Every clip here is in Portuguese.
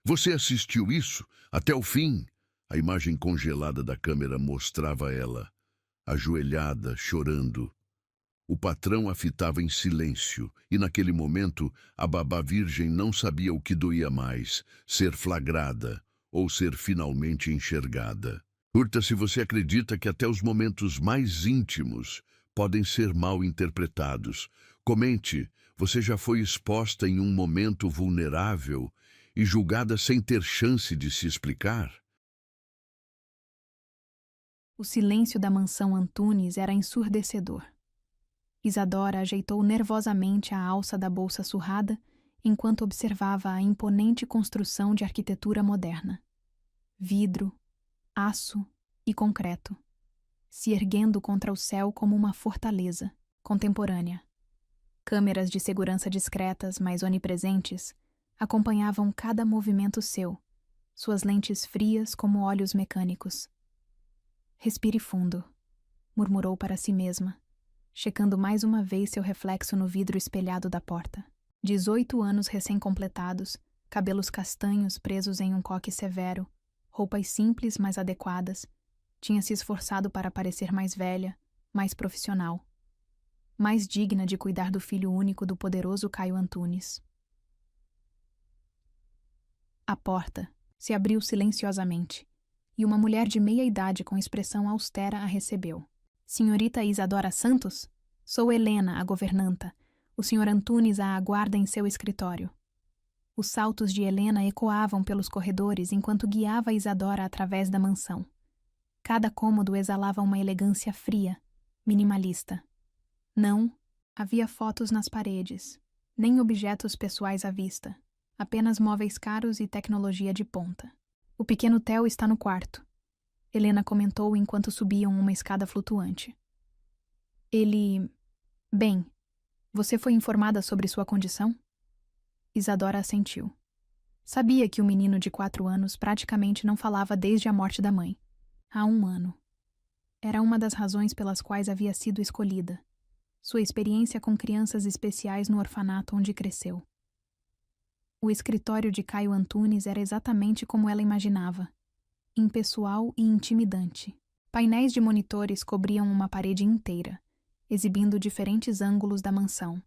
Você assistiu isso? Até o fim? A imagem congelada da câmera mostrava ela, ajoelhada, chorando. O patrão a fitava em silêncio, e naquele momento a babá virgem não sabia o que doía mais, ser flagrada ou ser finalmente enxergada. Curta se você acredita que até os momentos mais íntimos podem ser mal interpretados. Comente, você já foi exposta em um momento vulnerável e julgada sem ter chance de se explicar? O silêncio da mansão Antunes era ensurdecedor. Isadora ajeitou nervosamente a alça da bolsa surrada enquanto observava a imponente construção de arquitetura moderna. Vidro, aço e concreto, se erguendo contra o céu como uma fortaleza contemporânea. Câmeras de segurança discretas, mas onipresentes, acompanhavam cada movimento seu, suas lentes frias como olhos mecânicos. Respire fundo, murmurou para si mesma, checando mais uma vez seu reflexo no vidro espelhado da porta. 18 anos recém-completados, cabelos castanhos presos em um coque severo, roupas simples mas adequadas, tinha se esforçado para parecer mais velha, mais profissional, mais digna de cuidar do filho único do poderoso Caio Antunes. A porta se abriu silenciosamente, e uma mulher de meia idade com expressão austera a recebeu. Senhorita Isadora Santos? Sou Helena, a governanta. O senhor Antunes a aguarda em seu escritório. Os saltos de Helena ecoavam pelos corredores enquanto guiava Isadora através da mansão. Cada cômodo exalava uma elegância fria, minimalista. Não havia fotos nas paredes, nem objetos pessoais à vista, apenas móveis caros e tecnologia de ponta. O pequeno Theo está no quarto, Helena comentou enquanto subiam uma escada flutuante. Ele... Bem, você foi informada sobre sua condição? Isadora assentiu. Sabia que o menino de 4 anos praticamente não falava desde a morte da mãe. Há 1 ano. Era uma das razões pelas quais havia sido escolhida. Sua experiência com crianças especiais no orfanato onde cresceu. O escritório de Caio Antunes era exatamente como ela imaginava. Impessoal e intimidante. Painéis de monitores cobriam uma parede inteira, exibindo diferentes ângulos da mansão.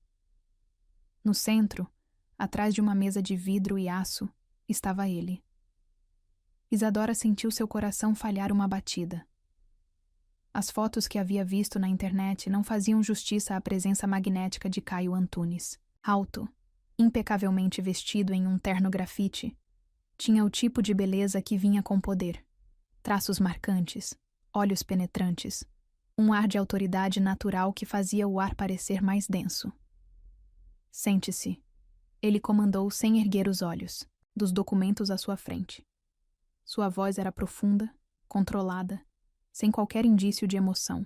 No centro, atrás de uma mesa de vidro e aço, estava ele. Isadora sentiu seu coração falhar uma batida. As fotos que havia visto na internet não faziam justiça à presença magnética de Caio Antunes. Alto, impecavelmente vestido em um terno grafite, tinha o tipo de beleza que vinha com poder. Traços marcantes, olhos penetrantes, um ar de autoridade natural que fazia o ar parecer mais denso. Sente-se. Ele comandou sem erguer os olhos, dos documentos à sua frente. Sua voz era profunda, controlada, sem qualquer indício de emoção.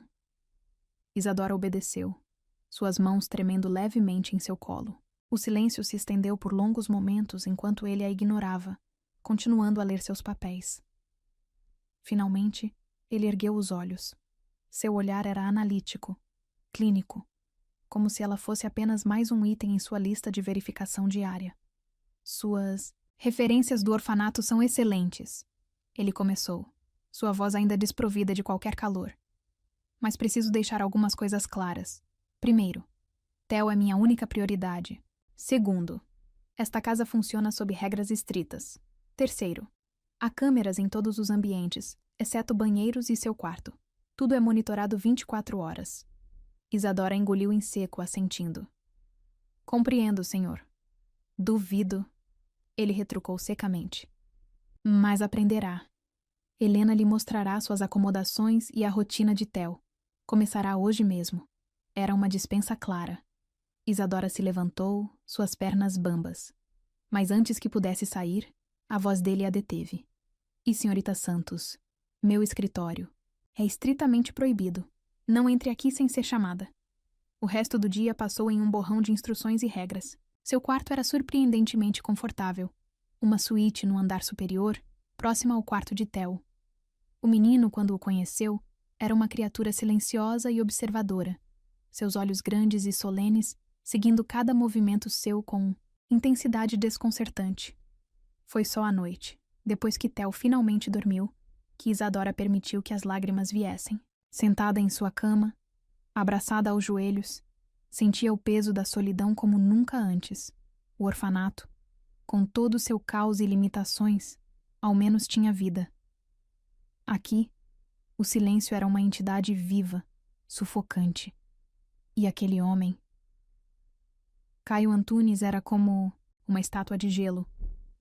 Isadora obedeceu, suas mãos tremendo levemente em seu colo. O silêncio se estendeu por longos momentos enquanto ele a ignorava, continuando a ler seus papéis. Finalmente, ele ergueu os olhos. Seu olhar era analítico, clínico, como se ela fosse apenas mais um item em sua lista de verificação diária. Suas referências do orfanato são excelentes, ele começou, sua voz ainda desprovida de qualquer calor. Mas preciso deixar algumas coisas claras. Primeiro, Theo é minha única prioridade. Segundo, esta casa funciona sob regras estritas. Terceiro, há câmeras em todos os ambientes, exceto banheiros e seu quarto. Tudo é monitorado 24 horas. Isadora engoliu em seco, assentindo. Compreendo, senhor. Duvido. Ele retrucou secamente. Mas aprenderá. Helena lhe mostrará suas acomodações e a rotina de Theo. Começará hoje mesmo. Era uma dispensa clara. Isadora se levantou, suas pernas bambas. Mas antes que pudesse sair, a voz dele a deteve. E senhorita Santos, meu escritório. É estritamente proibido. Não entre aqui sem ser chamada. O resto do dia passou em um borrão de instruções e regras. Seu quarto era surpreendentemente confortável. Uma suíte no andar superior, próxima ao quarto de Theo. O menino, quando o conheceu, era uma criatura silenciosa e observadora. Seus olhos grandes e solenes, seguindo cada movimento seu com intensidade desconcertante. Foi só à noite, depois que Theo finalmente dormiu, que Isadora permitiu que as lágrimas viessem. Sentada em sua cama, abraçada aos joelhos, sentia o peso da solidão como nunca antes. O orfanato, com todo o seu caos e limitações, ao menos tinha vida. Aqui, o silêncio era uma entidade viva, sufocante. E aquele homem... Caio Antunes era como uma estátua de gelo,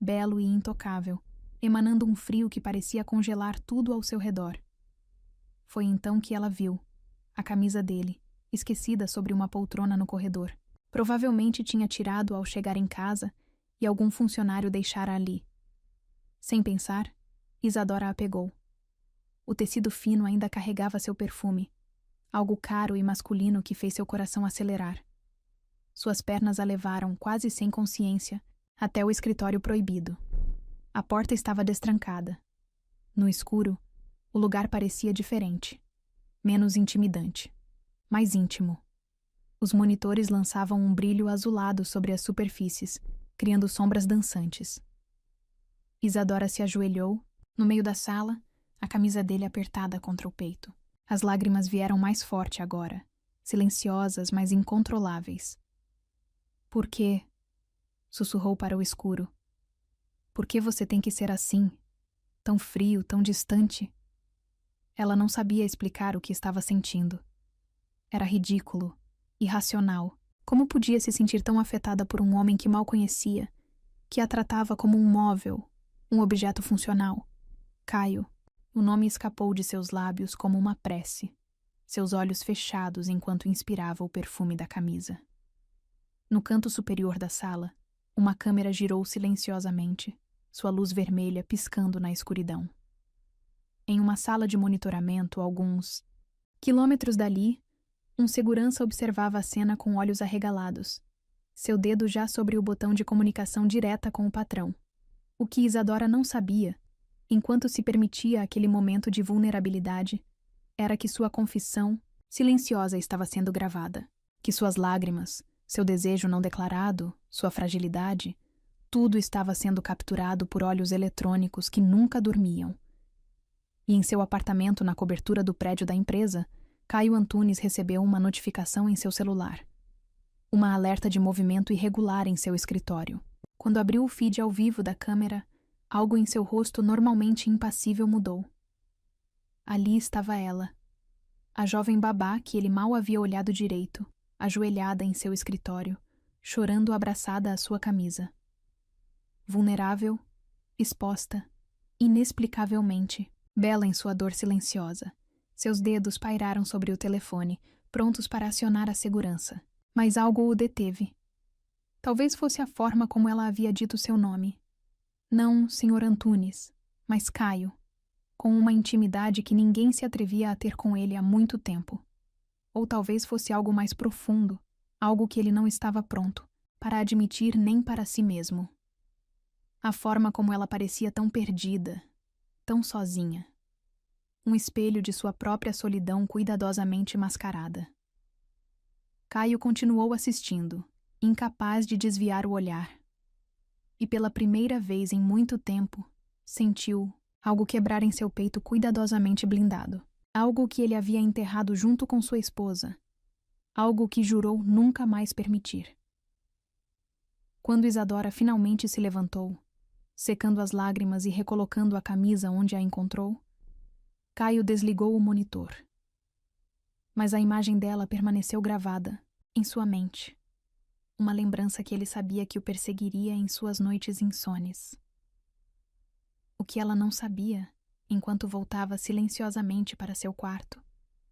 belo e intocável, emanando um frio que parecia congelar tudo ao seu redor. Foi então que ela viu a camisa dele, esquecida sobre uma poltrona no corredor. Provavelmente tinha tirado ao chegar em casa e algum funcionário deixara ali. Sem pensar, Isadora a pegou. O tecido fino ainda carregava seu perfume, algo caro e masculino que fez seu coração acelerar. Suas pernas a levaram, quase sem consciência, até o escritório proibido. A porta estava destrancada. No escuro, o lugar parecia diferente, menos intimidante, mais íntimo. Os monitores lançavam um brilho azulado sobre as superfícies, criando sombras dançantes. Isadora se ajoelhou, no meio da sala, a camisa dele apertada contra o peito. As lágrimas vieram mais forte agora, silenciosas, mas incontroláveis. Por quê? Sussurrou para o escuro. Por que você tem que ser assim? Tão frio, tão distante? Ela não sabia explicar o que estava sentindo. Era ridículo, irracional. Como podia se sentir tão afetada por um homem que mal conhecia, que a tratava como um móvel, um objeto funcional? Caio. O nome escapou de seus lábios como uma prece, seus olhos fechados enquanto inspirava o perfume da camisa. No canto superior da sala, uma câmera girou silenciosamente, sua luz vermelha piscando na escuridão. Em uma sala de monitoramento, alguns quilômetros dali, um segurança observava a cena com olhos arregalados, seu dedo já sobre o botão de comunicação direta com o patrão. O que Isadora não sabia, enquanto se permitia aquele momento de vulnerabilidade, era que sua confissão, silenciosa, estava sendo gravada, que suas lágrimas, seu desejo não declarado, sua fragilidade, tudo estava sendo capturado por olhos eletrônicos que nunca dormiam. E em seu apartamento na cobertura do prédio da empresa, Caio Antunes recebeu uma notificação em seu celular. Uma alerta de movimento irregular em seu escritório. Quando abriu o feed ao vivo da câmera, algo em seu rosto normalmente impassível mudou. Ali estava ela, a jovem babá que ele mal havia olhado direito, ajoelhada em seu escritório, chorando abraçada à sua camisa. Vulnerável, exposta, inexplicavelmente, bela em sua dor silenciosa. Seus dedos pairaram sobre o telefone, prontos para acionar a segurança. Mas algo o deteve. Talvez fosse a forma como ela havia dito seu nome. Não Sr. Antunes, mas Caio, com uma intimidade que ninguém se atrevia a ter com ele há muito tempo. Ou talvez fosse algo mais profundo, algo que ele não estava pronto para admitir nem para si mesmo. A forma como ela parecia tão perdida, tão sozinha. Um espelho de sua própria solidão cuidadosamente mascarada. Caio continuou assistindo, incapaz de desviar o olhar. E pela primeira vez em muito tempo, sentiu algo quebrar em seu peito cuidadosamente blindado. Algo que ele havia enterrado junto com sua esposa. Algo que jurou nunca mais permitir. Quando Isadora finalmente se levantou, secando as lágrimas e recolocando a camisa onde a encontrou, Caio desligou o monitor. Mas a imagem dela permaneceu gravada, em sua mente. Uma lembrança que ele sabia que o perseguiria em suas noites insones. O que ela não sabia, enquanto voltava silenciosamente para seu quarto,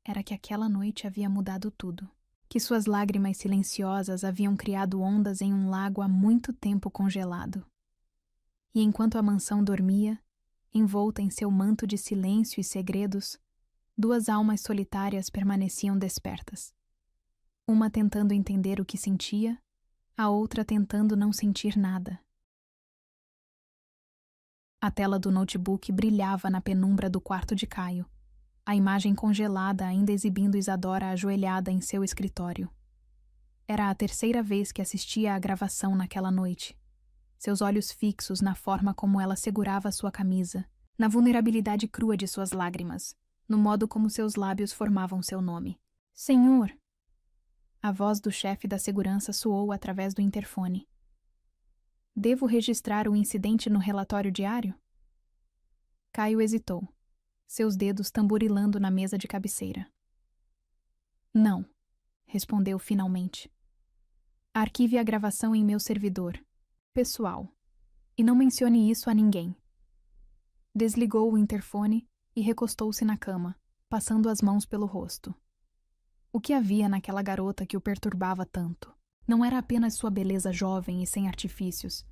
era que aquela noite havia mudado tudo. Que suas lágrimas silenciosas haviam criado ondas em um lago há muito tempo congelado. E enquanto a mansão dormia, envolta em seu manto de silêncio e segredos, duas almas solitárias permaneciam despertas. Uma tentando entender o que sentia, a outra tentando não sentir nada. A tela do notebook brilhava na penumbra do quarto de Caio, a imagem congelada ainda exibindo Isadora ajoelhada em seu escritório. Era a terceira vez que assistia à gravação naquela noite. seus olhos fixos na forma como ela segurava sua camisa, na vulnerabilidade crua de suas lágrimas, no modo como seus lábios formavam seu nome. Senhor! A voz do chefe da segurança soou através do interfone. Devo registrar o incidente no relatório diário? Caio hesitou, seus dedos tamborilando na mesa de cabeceira. Não, respondeu finalmente. Arquive a gravação em meu servidor pessoal e não mencione isso a ninguém. Desligou o interfone e recostou-se na cama, passando as mãos pelo rosto. O que havia naquela garota que o perturbava tanto? Não era apenas sua beleza jovem e sem artifícios,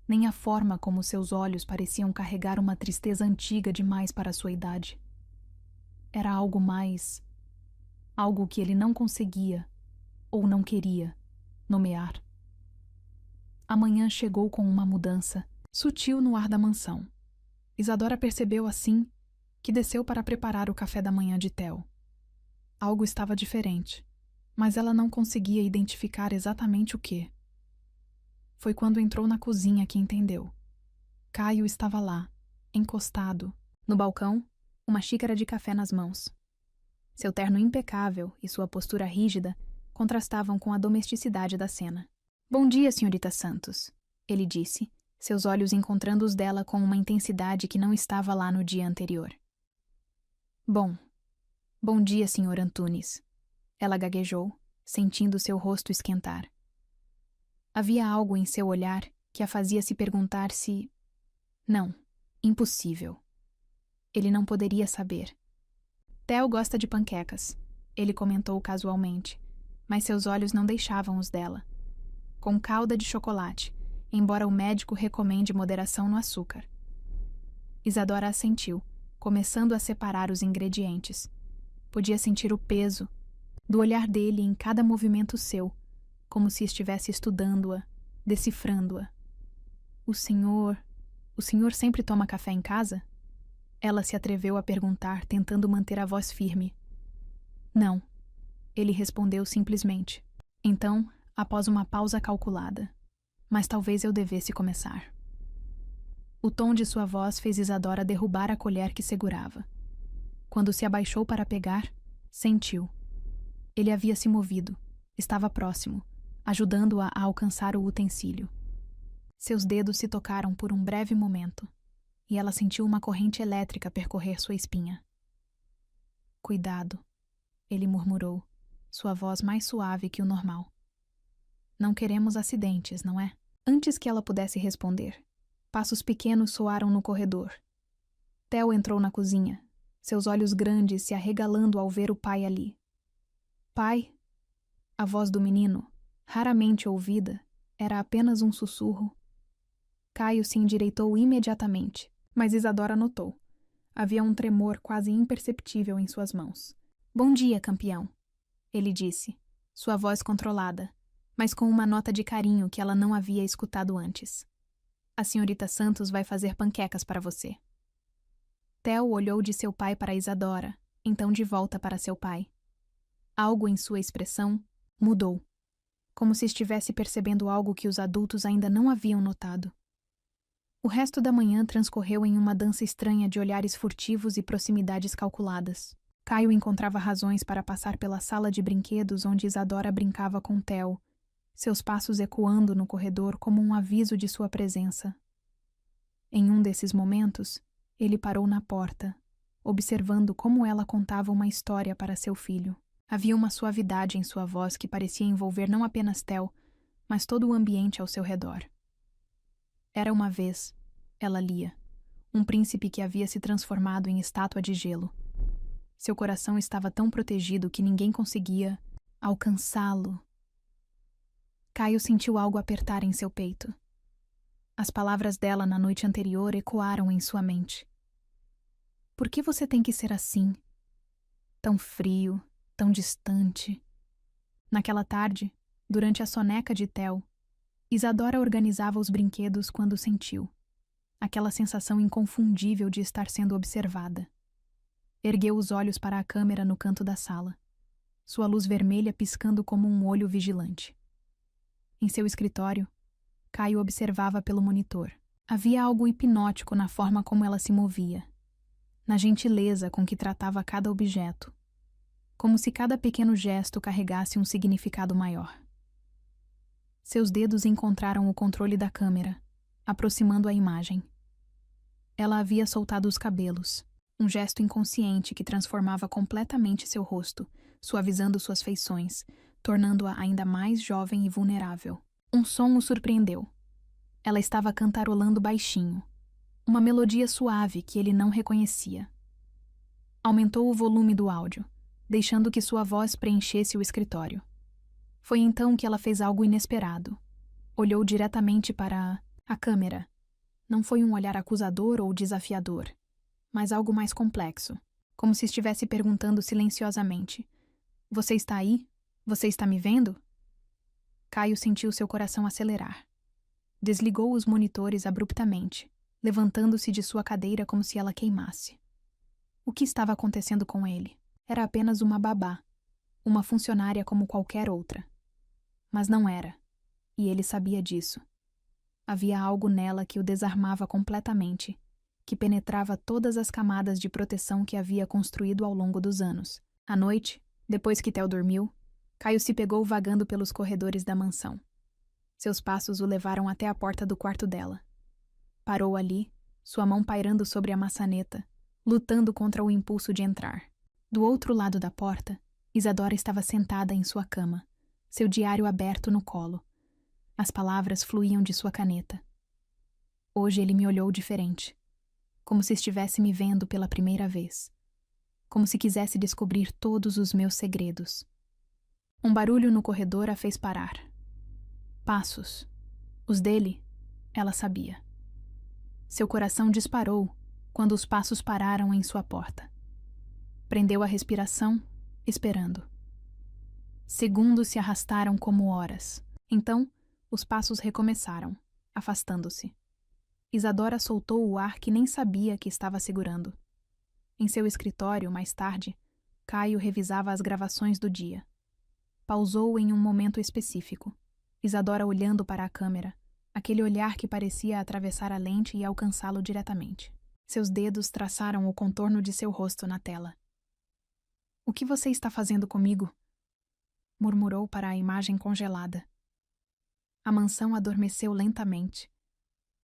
nem a forma como seus olhos pareciam carregar uma tristeza antiga demais para sua idade. Era algo mais, algo que ele não conseguia, ou não queria, nomear. A manhã chegou com uma mudança, sutil no ar da mansão. Isadora percebeu assim que desceu para preparar o café da manhã de Theo. Algo estava diferente, mas ela não conseguia identificar exatamente o que. Foi quando entrou na cozinha que entendeu. Caio estava lá, encostado, no balcão, uma xícara de café nas mãos. Seu terno impecável e sua postura rígida contrastavam com a domesticidade da cena. Bom dia, senhorita Santos, ele disse, seus olhos encontrando os dela com uma intensidade que não estava lá no dia anterior. Bom dia, senhor Antunes. Ela gaguejou, sentindo seu rosto esquentar. Havia algo em seu olhar que a fazia se perguntar se... Não, impossível. Ele não poderia saber. Theo gosta de panquecas, ele comentou casualmente, mas seus olhos não deixavam os dela. Com calda de chocolate, embora o médico recomende moderação no açúcar. Isadora assentiu, começando a separar os ingredientes. Podia sentir o peso do olhar dele em cada movimento seu, como se estivesse estudando-a, decifrando-a. O senhor sempre toma café em casa? Ela se atreveu a perguntar, tentando manter a voz firme. Não, ele respondeu simplesmente. Então, após uma pausa calculada. Mas talvez eu devesse começar. O tom de sua voz fez Isadora derrubar a colher que segurava. Quando se abaixou para pegar, sentiu. Ele havia se movido, estava próximo, ajudando-a a alcançar o utensílio. Seus dedos se tocaram por um breve momento, e ela sentiu uma corrente elétrica percorrer sua espinha. Cuidado, ele murmurou, sua voz mais suave que o normal. Não queremos acidentes, não é? Antes que ela pudesse responder, passos pequenos soaram no corredor. Theo entrou na cozinha, seus olhos grandes se arregalando ao ver o pai ali. Pai? A voz do menino, raramente ouvida, era apenas um sussurro. Caio se endireitou imediatamente, mas Isadora notou. Havia um tremor quase imperceptível em suas mãos. Bom dia, campeão, ele disse, sua voz controlada, mas com uma nota de carinho que ela não havia escutado antes. A senhorita Santos vai fazer panquecas para você. Theo olhou de seu pai para Isadora, então de volta para seu pai. Algo em sua expressão mudou, como se estivesse percebendo algo que os adultos ainda não haviam notado. O resto da manhã transcorreu em uma dança estranha de olhares furtivos e proximidades calculadas. Caio encontrava razões para passar pela sala de brinquedos onde Isadora brincava com Theo, seus passos ecoando no corredor como um aviso de sua presença. Em um desses momentos, ele parou na porta, observando como ela contava uma história para seu filho. Havia uma suavidade em sua voz que parecia envolver não apenas Theo, mas todo o ambiente ao seu redor. Era uma vez, ela lia, um príncipe que havia se transformado em estátua de gelo. Seu coração estava tão protegido que ninguém conseguia alcançá-lo. Caio sentiu algo apertar em seu peito. As palavras dela na noite anterior ecoaram em sua mente. Por que você tem que ser assim? Tão frio, tão distante. Naquela tarde, durante a soneca de Theo, Isadora organizava os brinquedos quando sentiu aquela sensação inconfundível de estar sendo observada. Ergueu os olhos para a câmera no canto da sala, sua luz vermelha piscando como um olho vigilante. Em seu escritório, Caio observava pelo monitor. Havia algo hipnótico na forma como ela se movia, na gentileza com que tratava cada objeto, como se cada pequeno gesto carregasse um significado maior. Seus dedos encontraram o controle da câmera, aproximando a imagem. Ela havia soltado os cabelos, um gesto inconsciente que transformava completamente seu rosto, suavizando suas feições, tornando-a ainda mais jovem e vulnerável. Um som o surpreendeu. Ela estava cantarolando baixinho, uma melodia suave que ele não reconhecia. Aumentou o volume do áudio, deixando que sua voz preenchesse o escritório. Foi então que ela fez algo inesperado. Olhou diretamente para a câmera. Não foi um olhar acusador ou desafiador, mas algo mais complexo, como se estivesse perguntando silenciosamente: "Você está aí? Você está me vendo?" Caio sentiu seu coração acelerar. Desligou os monitores abruptamente, levantando-se de sua cadeira como se ela queimasse. O que estava acontecendo com ele? Era apenas uma babá, uma funcionária como qualquer outra. Mas não era, e ele sabia disso. Havia algo nela que o desarmava completamente, que penetrava todas as camadas de proteção que havia construído ao longo dos anos. À noite, depois que Theo dormiu, Caio se pegou vagando pelos corredores da mansão. Seus passos o levaram até a porta do quarto dela. Parou ali, sua mão pairando sobre a maçaneta, lutando contra o impulso de entrar. Do outro lado da porta, Isadora estava sentada em sua cama, seu diário aberto no colo. As palavras fluíam de sua caneta. Hoje ele me olhou diferente, como se estivesse me vendo pela primeira vez, como se quisesse descobrir todos os meus segredos. Um barulho no corredor a fez parar. Passos. Os dele, ela sabia. Seu coração disparou quando os passos pararam em sua porta. Prendeu a respiração, esperando. Segundos se arrastaram como horas. Então, os passos recomeçaram, afastando-se. Isadora soltou o ar que nem sabia que estava segurando. Em seu escritório, mais tarde, Caio revisava as gravações do dia. Pausou em um momento específico. Isadora olhando para a câmera, aquele olhar que parecia atravessar a lente e alcançá-lo diretamente. Seus dedos traçaram o contorno de seu rosto na tela. "O que você está fazendo comigo?" murmurou para a imagem congelada. A mansão adormeceu lentamente,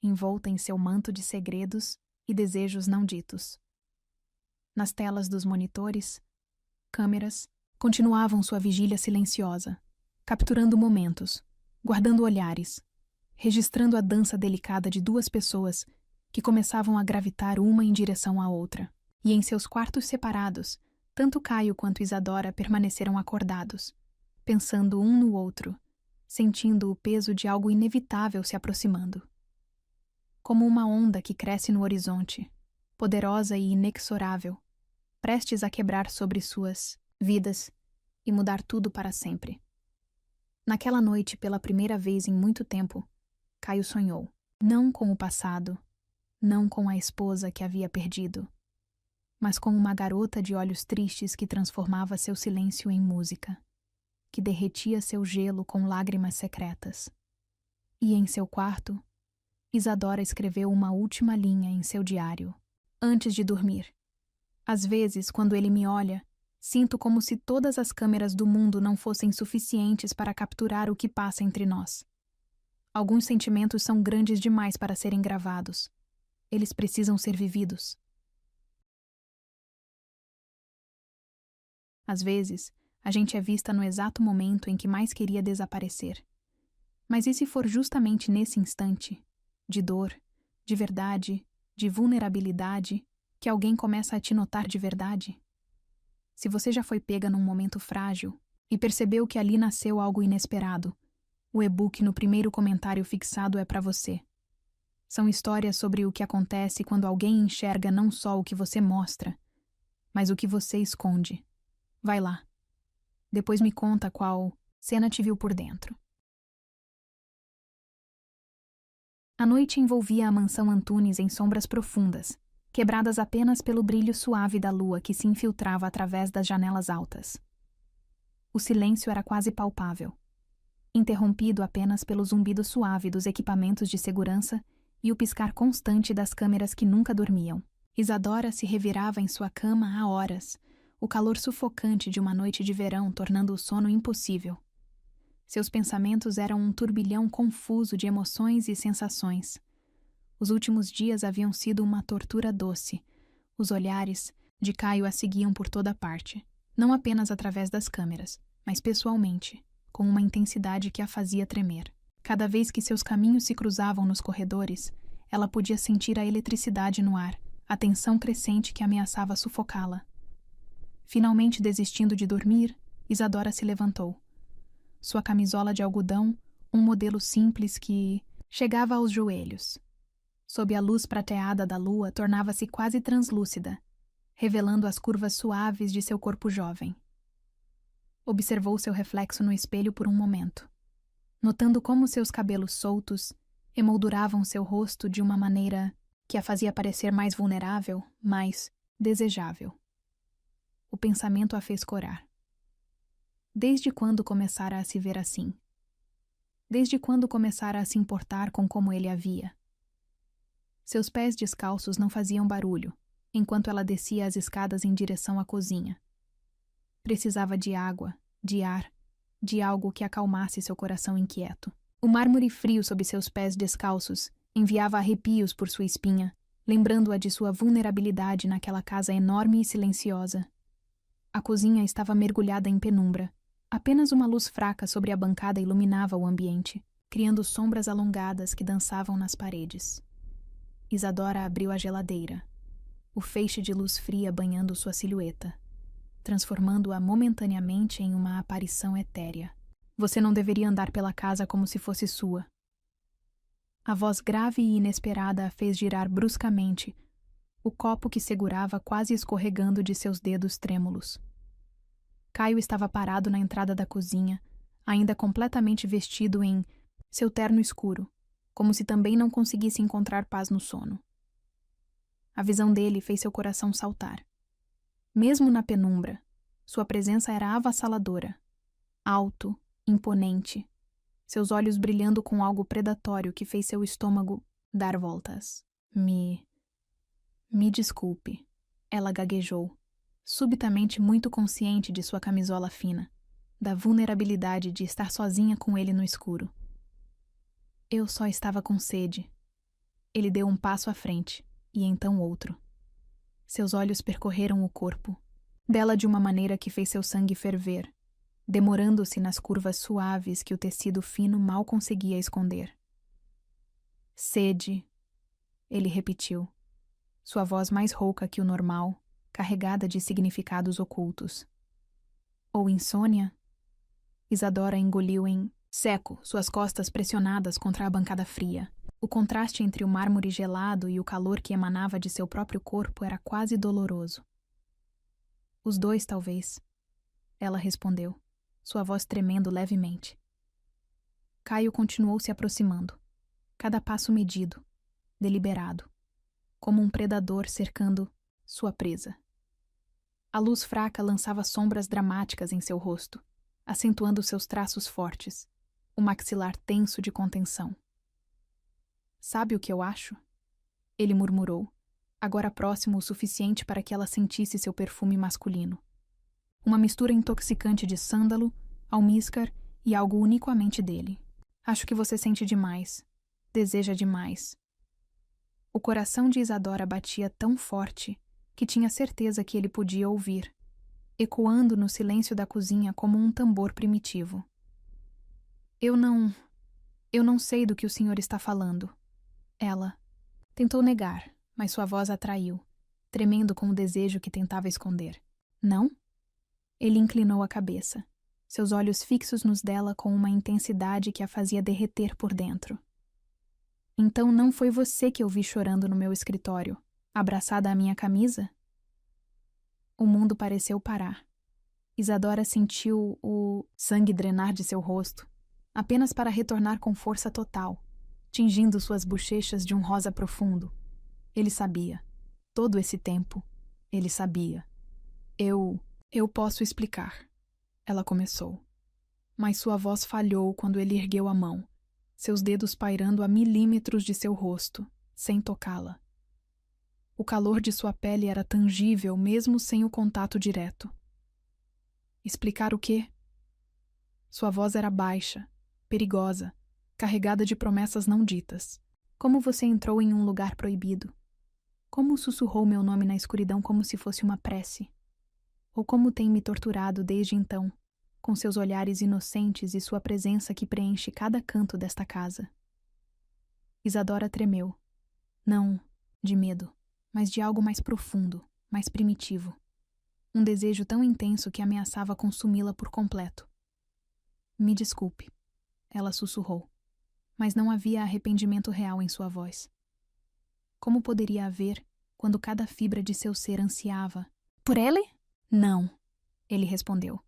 envolta em seu manto de segredos e desejos não ditos. Nas telas dos monitores, câmeras continuavam sua vigília silenciosa, capturando momentos, guardando olhares, registrando a dança delicada de duas pessoas que começavam a gravitar uma em direção à outra. E em seus quartos separados, tanto Caio quanto Isadora permaneceram acordados, pensando um no outro, sentindo o peso de algo inevitável se aproximando. Como uma onda que cresce no horizonte, poderosa e inexorável, prestes a quebrar sobre suas vidas e mudar tudo para sempre. Naquela noite, pela primeira vez em muito tempo, Caio sonhou, não com o passado, não com a esposa que havia perdido, mas com uma garota de olhos tristes que transformava seu silêncio em música, que derretia seu gelo com lágrimas secretas. E em seu quarto, Isadora escreveu uma última linha em seu diário, antes de dormir. Às vezes, quando ele me olha, sinto como se todas as câmeras do mundo não fossem suficientes para capturar o que passa entre nós. Alguns sentimentos são grandes demais para serem gravados. Eles precisam ser vividos. Às vezes, a gente é vista no exato momento em que mais queria desaparecer. Mas e se for justamente nesse instante, de dor, de verdade, de vulnerabilidade, que alguém começa a te notar de verdade? Se você já foi pega num momento frágil e percebeu que ali nasceu algo inesperado, o e-book no primeiro comentário fixado é para você. São histórias sobre o que acontece quando alguém enxerga não só o que você mostra, mas o que você esconde. Vai lá. Depois me conta qual cena te viu por dentro. A noite envolvia a mansão Antunes em sombras profundas, quebradas apenas pelo brilho suave da lua que se infiltrava através das janelas altas. O silêncio era quase palpável. interrompido apenas pelo zumbido suave dos equipamentos de segurança e o piscar constante das câmeras que nunca dormiam. Isadora se revirava em sua cama há horas, o calor sufocante de uma noite de verão tornando o sono impossível. Seus pensamentos eram um turbilhão confuso de emoções e sensações. Os últimos dias haviam sido uma tortura doce. Os olhares de Caio a seguiam por toda parte, não apenas através das câmeras, mas pessoalmente, com uma intensidade que a fazia tremer. Cada vez que seus caminhos se cruzavam nos corredores, ela podia sentir a eletricidade no ar, a tensão crescente que ameaçava sufocá-la. Finalmente desistindo de dormir, Isadora se levantou. Sua camisola de algodão, um modelo simples que chegava aos joelhos. Sob a luz prateada da lua, tornava-se quase translúcida, revelando as curvas suaves de seu corpo jovem. Observou seu reflexo no espelho por um momento, notando como seus cabelos soltos emolduravam seu rosto de uma maneira que a fazia parecer mais vulnerável, mais desejável. O pensamento a fez corar. Desde quando começara a se ver assim? Desde quando começara a se importar com como ele a via? Seus pés descalços não faziam barulho, enquanto ela descia as escadas em direção à cozinha. Precisava de água, de ar, de algo que acalmasse seu coração inquieto. O mármore frio sob seus pés descalços enviava arrepios por sua espinha, lembrando-a de sua vulnerabilidade naquela casa enorme e silenciosa. A cozinha estava mergulhada em penumbra. Apenas uma luz fraca sobre a bancada iluminava o ambiente, criando sombras alongadas que dançavam nas paredes. Isadora abriu a geladeira, o feixe de luz fria banhando sua silhueta, transformando-a momentaneamente em uma aparição etérea. Você não deveria andar pela casa como se fosse sua. A voz grave e inesperada a fez girar bruscamente, o copo que segurava quase escorregando de seus dedos trêmulos. Caio estava parado na entrada da cozinha, ainda completamente vestido em seu terno escuro, como se também não conseguisse encontrar paz no sono. A visão dele fez seu coração saltar. Mesmo na penumbra, sua presença era avassaladora. Alto, imponente, seus olhos brilhando com algo predatório que fez seu estômago dar voltas. Me desculpe, ela gaguejou, subitamente muito consciente de sua camisola fina, da vulnerabilidade de estar sozinha com ele no escuro. Eu só estava com sede. Ele deu um passo à frente, e então outro. Seus olhos percorreram o corpo, dela de uma maneira que fez seu sangue ferver, demorando-se nas curvas suaves que o tecido fino mal conseguia esconder. Sede, ele repetiu, sua voz mais rouca que o normal, carregada de significados ocultos. Ou insônia? Isadora engoliu em seco, suas costas pressionadas contra a bancada fria. O contraste entre o mármore gelado e o calor que emanava de seu próprio corpo era quase doloroso. Os dois, talvez. Ela respondeu, sua voz tremendo levemente. Caio continuou se aproximando, cada passo medido, deliberado, como um predador cercando sua presa. A luz fraca lançava sombras dramáticas em seu rosto, acentuando seus traços fortes, o maxilar tenso de contenção. Sabe o que eu acho? Ele murmurou, agora próximo o suficiente para que ela sentisse seu perfume masculino. Uma mistura intoxicante de sândalo, almíscar e algo unicamente dele. Acho que você sente demais, deseja demais. O coração de Isadora batia tão forte que tinha certeza que ele podia ouvir, ecoando no silêncio da cozinha como um tambor primitivo. Eu não sei do que o senhor está falando. Ela tentou negar, mas sua voz atraiu, tremendo com o desejo que tentava esconder. Não? Ele inclinou a cabeça, seus olhos fixos nos dela com uma intensidade que a fazia derreter por dentro. Então não foi você que eu vi chorando no meu escritório, abraçada à minha camisa? O mundo pareceu parar. Isadora sentiu o sangue drenar de seu rosto, apenas para retornar com força total, tingindo suas bochechas de um rosa profundo. Ele sabia. Todo esse tempo, ele sabia. Eu posso explicar. Ela começou. Mas sua voz falhou quando ele ergueu a mão, seus dedos pairando a milímetros de seu rosto, sem tocá-la. O calor de sua pele era tangível mesmo sem o contato direto. Explicar o quê? Sua voz era baixa, perigosa, carregada de promessas não ditas. Como você entrou em um lugar proibido? Como sussurrou meu nome na escuridão como se fosse uma prece? Ou como tem me torturado desde então, com seus olhares inocentes e sua presença que preenche cada canto desta casa? Isadora tremeu. Não de medo, mas de algo mais profundo, mais primitivo. Um desejo tão intenso que ameaçava consumi-la por completo. Me desculpe, ela sussurrou, mas não havia arrependimento real em sua voz. Como poderia haver quando cada fibra de seu ser ansiava? Por ele? Não, ele respondeu,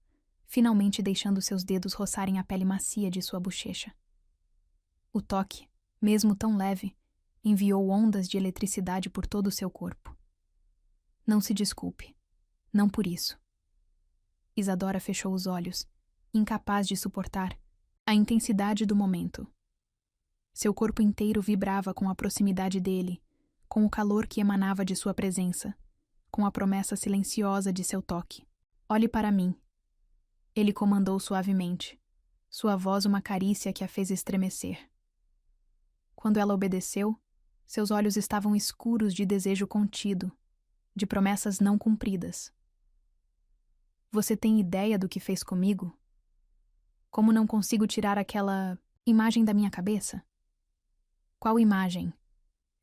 finalmente deixando seus dedos roçarem a pele macia de sua bochecha. O toque, mesmo tão leve, enviou ondas de eletricidade por todo o seu corpo. Não se desculpe, não por isso. Isadora fechou os olhos, incapaz de suportar a intensidade do momento. Seu corpo inteiro vibrava com a proximidade dele, com o calor que emanava de sua presença, com a promessa silenciosa de seu toque. Olhe para mim. Ele comandou suavemente, sua voz uma carícia que a fez estremecer. Quando ela obedeceu, seus olhos estavam escuros de desejo contido, de promessas não cumpridas. Você tem ideia do que fez comigo? Como não consigo tirar aquela imagem da minha cabeça? Qual imagem?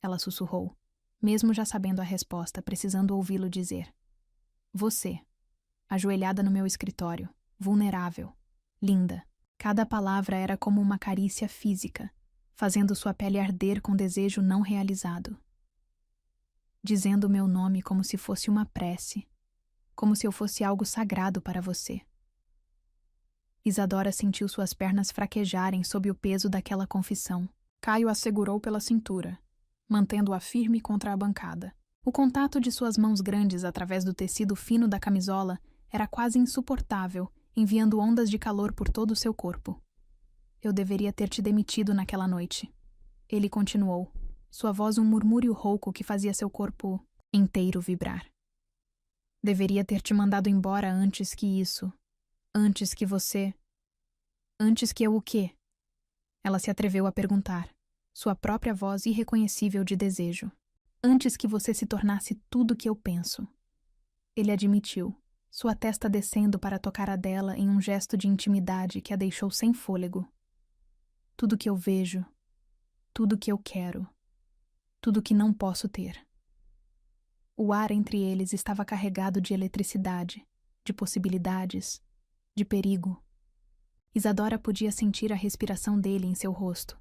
Ela sussurrou, mesmo já sabendo a resposta, precisando ouvi-lo dizer. Você, ajoelhada no meu escritório, vulnerável, linda. Cada palavra era como uma carícia física, fazendo sua pele arder com desejo não realizado. Dizendo o meu nome como se fosse uma prece, como se eu fosse algo sagrado para você. Isadora sentiu suas pernas fraquejarem sob o peso daquela confissão. Caio a segurou pela cintura, mantendo-a firme contra a bancada. O contato de suas mãos grandes através do tecido fino da camisola era quase insuportável, enviando ondas de calor por todo o seu corpo. Eu deveria ter te demitido naquela noite. Ele continuou, sua voz um murmúrio rouco que fazia seu corpo inteiro vibrar. Deveria ter te mandado embora antes que isso. Antes que você... Antes que eu o quê? Ela se atreveu a perguntar, sua própria voz irreconhecível de desejo. Antes que você se tornasse tudo que eu penso. Ele admitiu, sua testa descendo para tocar a dela em um gesto de intimidade que a deixou sem fôlego. Tudo que eu vejo, tudo que eu quero, tudo que não posso ter. O ar entre eles estava carregado de eletricidade, de possibilidades, de perigo. Isadora podia sentir a respiração dele em seu rosto,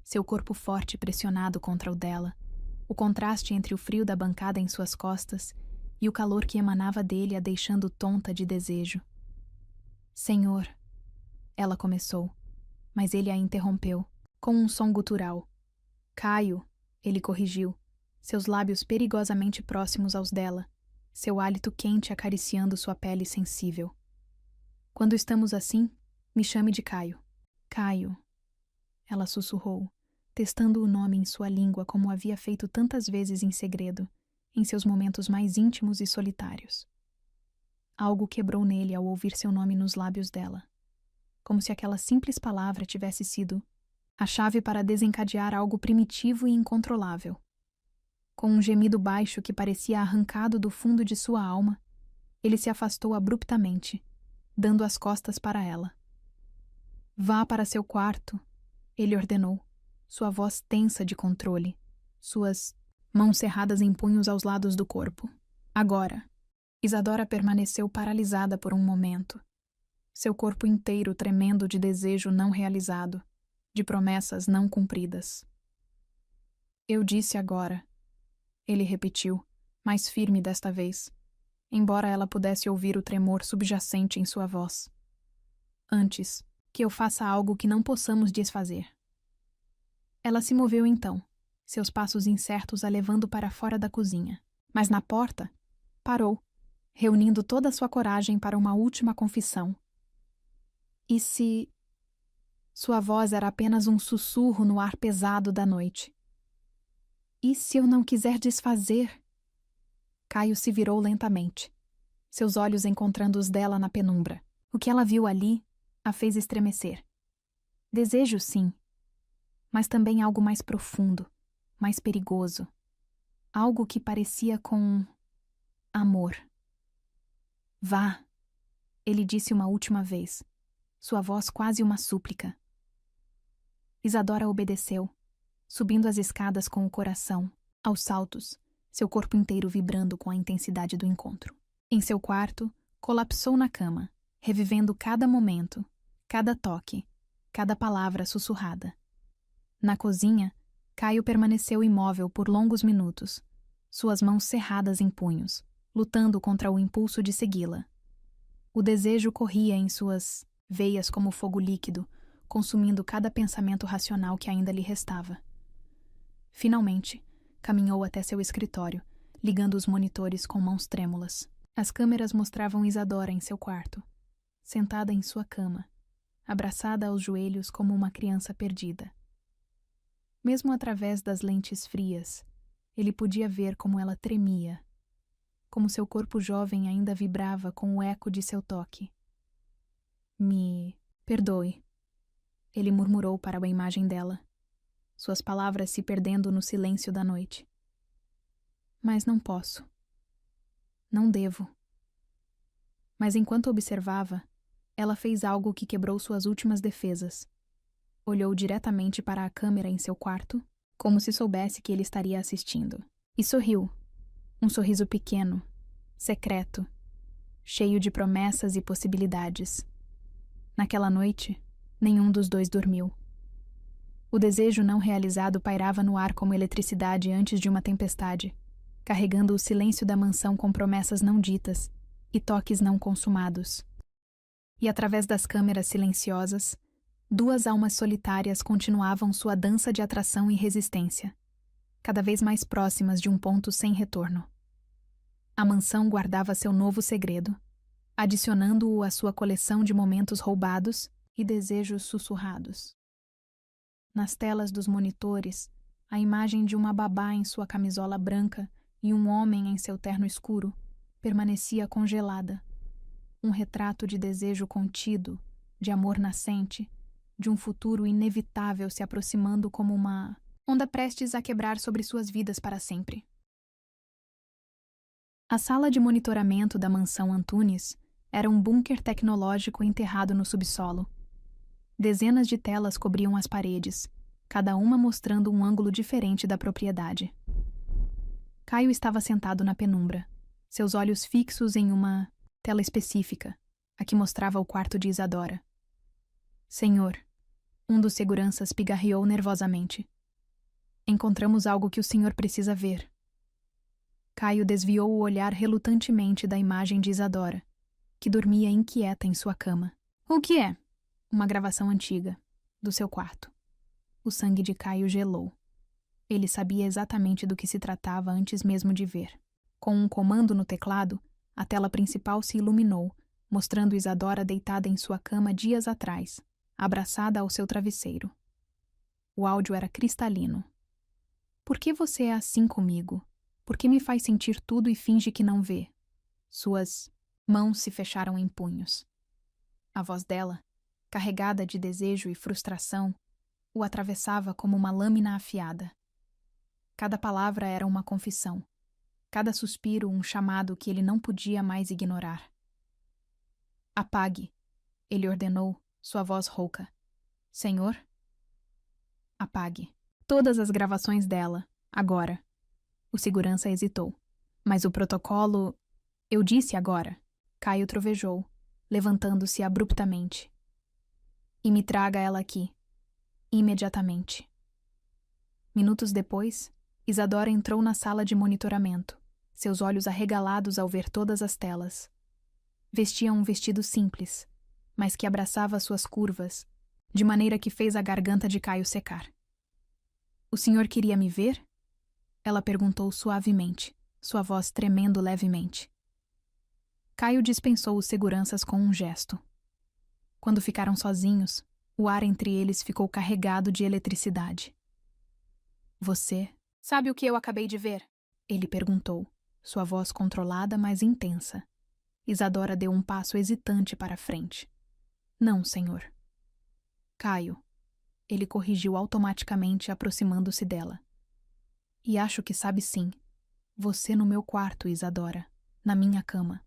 seu corpo forte pressionado contra o dela, o contraste entre o frio da bancada em suas costas e o calor que emanava dele a deixando tonta de desejo. Senhor, ela começou, mas ele a interrompeu, com um som gutural. Caio, ele corrigiu, seus lábios perigosamente próximos aos dela, seu hálito quente acariciando sua pele sensível. Quando estamos assim, me chame de Caio. Caio, ela sussurrou, testando o nome em sua língua como havia feito tantas vezes em segredo, em seus momentos mais íntimos e solitários. Algo quebrou nele ao ouvir seu nome nos lábios dela, como se aquela simples palavra tivesse sido a chave para desencadear algo primitivo e incontrolável. Com um gemido baixo que parecia arrancado do fundo de sua alma, ele se afastou abruptamente, dando as costas para ela. Vá para seu quarto, ele ordenou, sua voz tensa de controle, suas mãos cerradas em punhos aos lados do corpo. Agora. Isadora permaneceu paralisada por um momento, seu corpo inteiro tremendo de desejo não realizado, de promessas não cumpridas. Eu disse agora, ele repetiu, mais firme desta vez, embora ela pudesse ouvir o tremor subjacente em sua voz. Antes que eu faça algo que não possamos desfazer. Ela se moveu então, seus passos incertos a levando para fora da cozinha, mas na porta, parou, reunindo toda a sua coragem para uma última confissão. E se... Sua voz era apenas um sussurro no ar pesado da noite. E se eu não quiser desfazer? Caio se virou lentamente, seus olhos encontrando os dela na penumbra. O que ela viu ali a fez estremecer. Desejo, sim, mas também algo mais profundo, mais perigoso. Algo que parecia com amor. Vá, ele disse uma última vez, sua voz quase uma súplica. Isadora obedeceu, subindo as escadas com o coração, aos saltos, seu corpo inteiro vibrando com a intensidade do encontro. Em seu quarto, colapsou na cama, revivendo cada momento, cada toque, cada palavra sussurrada. Na cozinha, Caio permaneceu imóvel por longos minutos, suas mãos cerradas em punhos, lutando contra o impulso de segui-la. O desejo corria em suas veias como fogo líquido, consumindo cada pensamento racional que ainda lhe restava. Finalmente, caminhou até seu escritório, ligando os monitores com mãos trêmulas. As câmeras mostravam Isadora em seu quarto, sentada em sua cama, abraçada aos joelhos como uma criança perdida. Mesmo através das lentes frias, ele podia ver como ela tremia, como seu corpo jovem ainda vibrava com o eco de seu toque. Me perdoe, ele murmurou para a imagem dela, suas palavras se perdendo no silêncio da noite. Mas não posso. Não devo. Mas enquanto observava, ela fez algo que quebrou suas últimas defesas. Olhou diretamente para a câmera em seu quarto, como se soubesse que ele estaria assistindo. E sorriu. Um sorriso pequeno, secreto, cheio de promessas e possibilidades. Naquela noite, nenhum dos dois dormiu. O desejo não realizado pairava no ar como eletricidade antes de uma tempestade, carregando o silêncio da mansão com promessas não ditas e toques não consumados. E através das câmeras silenciosas, duas almas solitárias continuavam sua dança de atração e resistência, cada vez mais próximas de um ponto sem retorno. A mansão guardava seu novo segredo, adicionando-o à sua coleção de momentos roubados e desejos sussurrados. Nas telas dos monitores, a imagem de uma babá em sua camisola branca e um homem em seu terno escuro permanecia congelada. Um retrato de desejo contido, de amor nascente, de um futuro inevitável se aproximando como uma onda prestes a quebrar sobre suas vidas para sempre. A sala de monitoramento da mansão Antunes era um bunker tecnológico enterrado no subsolo. Dezenas de telas cobriam as paredes, cada uma mostrando um ângulo diferente da propriedade. Caio estava sentado na penumbra, seus olhos fixos em uma tela específica, a que mostrava o quarto de Isadora. Senhor, um dos seguranças pigarreou nervosamente. Encontramos algo que o senhor precisa ver. Caio desviou o olhar relutantemente da imagem de Isadora, que dormia inquieta em sua cama. O que é? Uma gravação antiga, do seu quarto. O sangue de Caio gelou. Ele sabia exatamente do que se tratava antes mesmo de ver. Com um comando no teclado, a tela principal se iluminou, mostrando Isadora deitada em sua cama dias atrás, abraçada ao seu travesseiro. O áudio era cristalino. Por que você é assim comigo? Por que me faz sentir tudo e finge que não vê? Suas mãos se fecharam em punhos. A voz dela, carregada de desejo e frustração, o atravessava como uma lâmina afiada. Cada palavra era uma confissão, cada suspiro um chamado que ele não podia mais ignorar. Apague, ele ordenou, sua voz rouca. Senhor? Apague. Todas as gravações dela, agora. O segurança hesitou. Mas o protocolo... Eu disse agora. Caio trovejou, levantando-se abruptamente. E me traga ela aqui. Imediatamente. Minutos depois, Isadora entrou na sala de monitoramento, seus olhos arregalados ao ver todas as telas. Vestia um vestido simples, mas que abraçava suas curvas, de maneira que fez a garganta de Caio secar. O senhor queria me ver? Ela perguntou suavemente, sua voz tremendo levemente. Caio dispensou os seguranças com um gesto. Quando ficaram sozinhos, o ar entre eles ficou carregado de eletricidade. Você sabe o que eu acabei de ver? Ele perguntou, sua voz controlada, mas intensa. Isadora deu um passo hesitante para a frente. Não, senhor. Caio. Ele corrigiu automaticamente, aproximando-se dela. E acho que sabe sim. Você no meu quarto, Isadora. Na minha cama.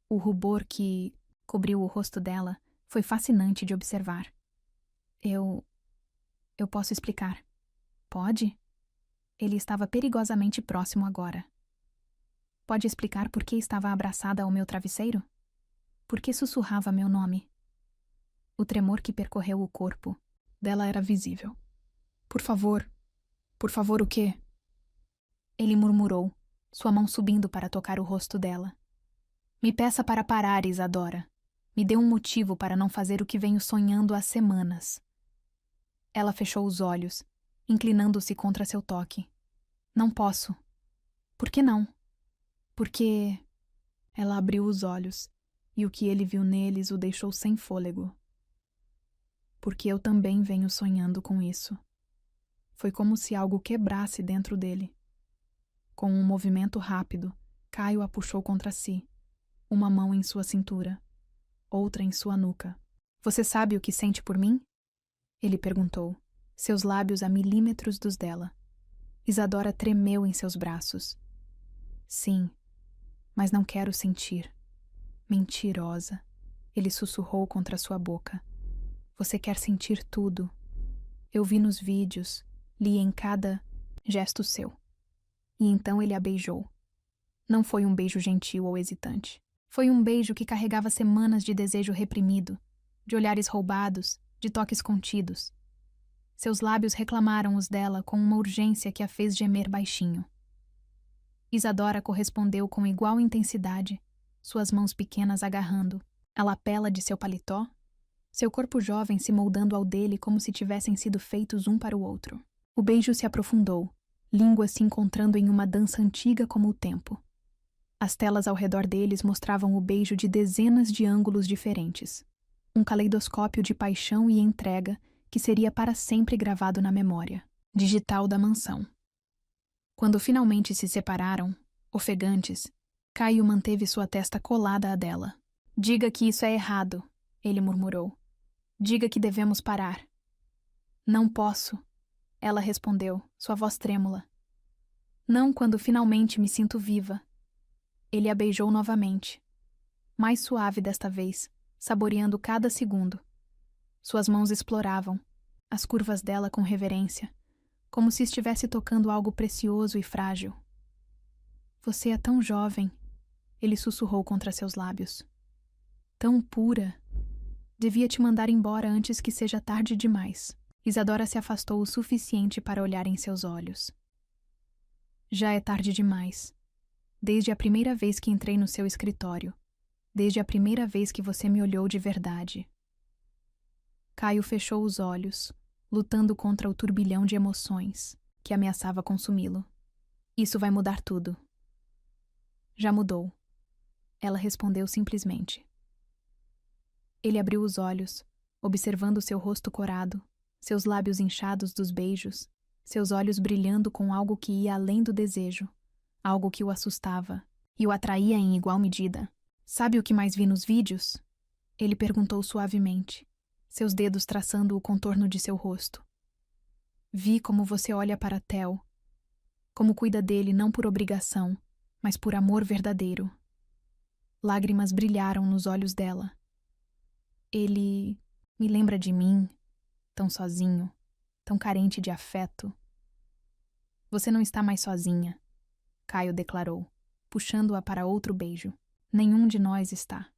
O rubor que cobriu o rosto dela foi fascinante de observar. Eu posso explicar. Pode? Ele estava perigosamente próximo agora. Pode explicar por que estava abraçada ao meu travesseiro? Por que sussurrava meu nome? O tremor que percorreu o corpo dela era visível. Por favor o quê? Ele murmurou, sua mão subindo para tocar o rosto dela. Me peça para parar, Isadora. Me dê um motivo para não fazer o que venho sonhando há semanas. Ela fechou os olhos, inclinando-se contra seu toque. Não posso. Por que não? Porque... Ela abriu os olhos, e o que ele viu neles o deixou sem fôlego. Porque eu também venho sonhando com isso. Foi como se algo quebrasse dentro dele. Com um movimento rápido, Caio a puxou contra si, uma mão em sua cintura, outra em sua nuca. Você sabe o que sente por mim? Ele perguntou, seus lábios a milímetros dos dela. Isadora tremeu em seus braços. Sim, mas não quero sentir. Mentirosa. Ele sussurrou contra sua boca. Você quer sentir tudo. Eu vi nos vídeos, li em cada gesto seu. E então ele a beijou. Não foi um beijo gentil ou hesitante. Foi um beijo que carregava semanas de desejo reprimido, de olhares roubados, de toques contidos. Seus lábios reclamaram os dela com uma urgência que a fez gemer baixinho. Isadora correspondeu com igual intensidade, suas mãos pequenas agarrando a lapela de seu paletó, seu corpo jovem se moldando ao dele como se tivessem sido feitos um para o outro. O beijo se aprofundou, línguas se encontrando em uma dança antiga como o tempo. As telas ao redor deles mostravam o beijo de dezenas de ângulos diferentes. Um caleidoscópio de paixão e entrega que seria para sempre gravado na memória digital da mansão. Quando finalmente se separaram, ofegantes, Caio manteve sua testa colada à dela. Diga que isso é errado, ele murmurou. Diga que devemos parar. Não posso, ela respondeu, sua voz trêmula. Não quando finalmente me sinto viva. Ele a beijou novamente, mais suave desta vez, saboreando cada segundo. Suas mãos exploravam, as curvas dela com reverência, como se estivesse tocando algo precioso e frágil. Você é tão jovem, ele sussurrou contra seus lábios. Tão pura. Devia te mandar embora antes que seja tarde demais. Isadora se afastou o suficiente para olhar em seus olhos. Já é tarde demais. Desde a primeira vez que entrei no seu escritório. Desde a primeira vez que você me olhou de verdade. Caio fechou os olhos, lutando contra o turbilhão de emoções que ameaçava consumi-lo. Isso vai mudar tudo. Já mudou. Ela respondeu simplesmente. Ele abriu os olhos, observando seu rosto corado, seus lábios inchados dos beijos, seus olhos brilhando com algo que ia além do desejo, algo que o assustava e o atraía em igual medida. Sabe o que mais vi nos vídeos? Ele perguntou suavemente, seus dedos traçando o contorno de seu rosto. Vi como você olha para Theo, como cuida dele não por obrigação, mas por amor verdadeiro. Lágrimas brilharam nos olhos dela. Ele me lembra de mim, tão sozinho, tão carente de afeto. Você não está mais sozinha, Caio declarou, puxando-a para outro beijo. Nenhum de nós está.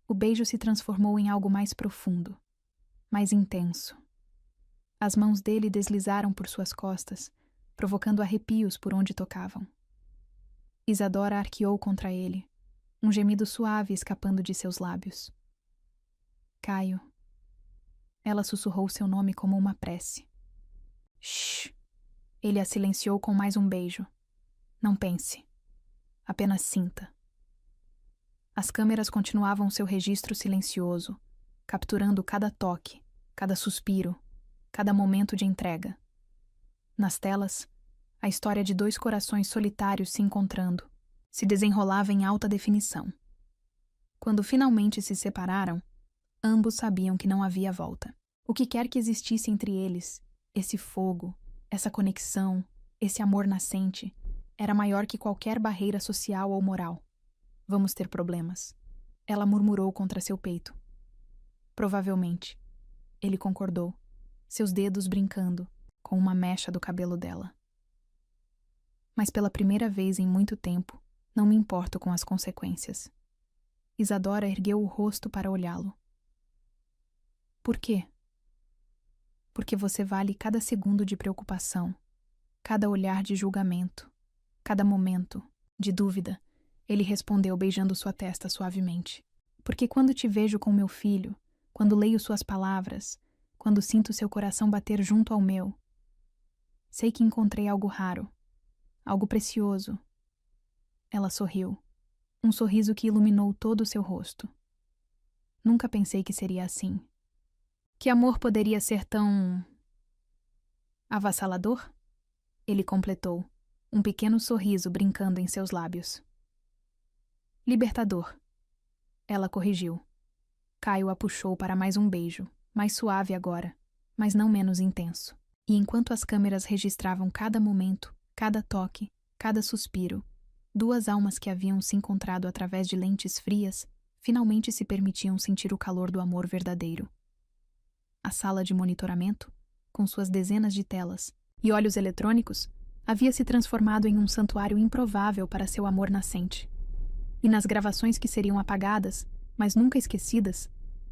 O beijo se transformou em algo mais profundo, mais intenso. As mãos dele deslizaram por suas costas, provocando arrepios por onde tocavam. Isadora arqueou contra ele, um gemido suave escapando de seus lábios. Caio. Ela sussurrou seu nome como uma prece. Shhh. Ele a silenciou com mais um beijo. Não pense. Apenas sinta. As câmeras continuavam seu registro silencioso, capturando cada toque, cada suspiro, cada momento de entrega. Nas telas, a história de dois corações solitários se encontrando se desenrolava em alta definição. Quando finalmente se separaram, ambos sabiam que não havia volta. O que quer que existisse entre eles, esse fogo, essa conexão, esse amor nascente, era maior que qualquer barreira social ou moral. Vamos ter problemas. Ela murmurou contra seu peito. Provavelmente. Ele concordou, seus dedos brincando com uma mecha do cabelo dela. Mas pela primeira vez em muito tempo, não me importo com as consequências. Isadora ergueu o rosto para olhá-lo. Por quê? Porque você vale cada segundo de preocupação, cada olhar de julgamento, cada momento de dúvida, ele respondeu beijando sua testa suavemente. Porque quando te vejo com meu filho, quando leio suas palavras, quando sinto seu coração bater junto ao meu, sei que encontrei algo raro, algo precioso. Ela sorriu, um sorriso que iluminou todo o seu rosto. Nunca pensei que seria assim. Que amor poderia ser tão avassalador? Ele completou, um pequeno sorriso brincando em seus lábios. Libertador. Ela corrigiu. Caio a puxou para mais um beijo, mais suave agora, mas não menos intenso. E enquanto as câmeras registravam cada momento, cada toque, cada suspiro, duas almas que haviam se encontrado através de lentes frias, finalmente se permitiam sentir o calor do amor verdadeiro. A sala de monitoramento, com suas dezenas de telas e olhos eletrônicos, havia se transformado em um santuário improvável para seu amor nascente. E nas gravações que seriam apagadas, mas nunca esquecidas,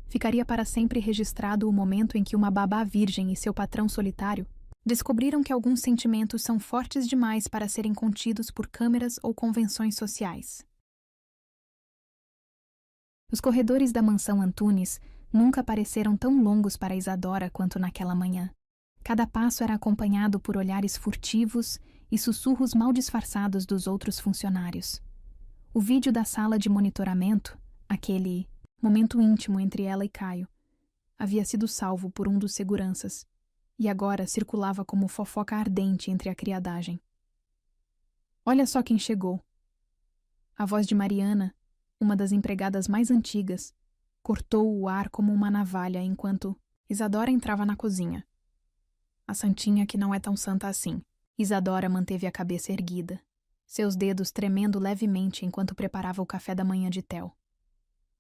ficaria para sempre registrado o momento em que uma babá virgem e seu patrão solitário descobriram que alguns sentimentos são fortes demais para serem contidos por câmeras ou convenções sociais. Os corredores da mansão Antunes nunca pareceram tão longos para Isadora quanto naquela manhã. Cada passo era acompanhado por olhares furtivos e sussurros mal disfarçados dos outros funcionários. O vídeo da sala de monitoramento, aquele momento íntimo entre ela e Caio, havia sido salvo por um dos seguranças e agora circulava como fofoca ardente entre a criadagem. Olha só quem chegou. A voz de Mariana, uma das empregadas mais antigas, cortou o ar como uma navalha enquanto Isadora entrava na cozinha. A santinha que não é tão santa assim. Isadora manteve a cabeça erguida, seus dedos tremendo levemente enquanto preparava o café da manhã de Theo.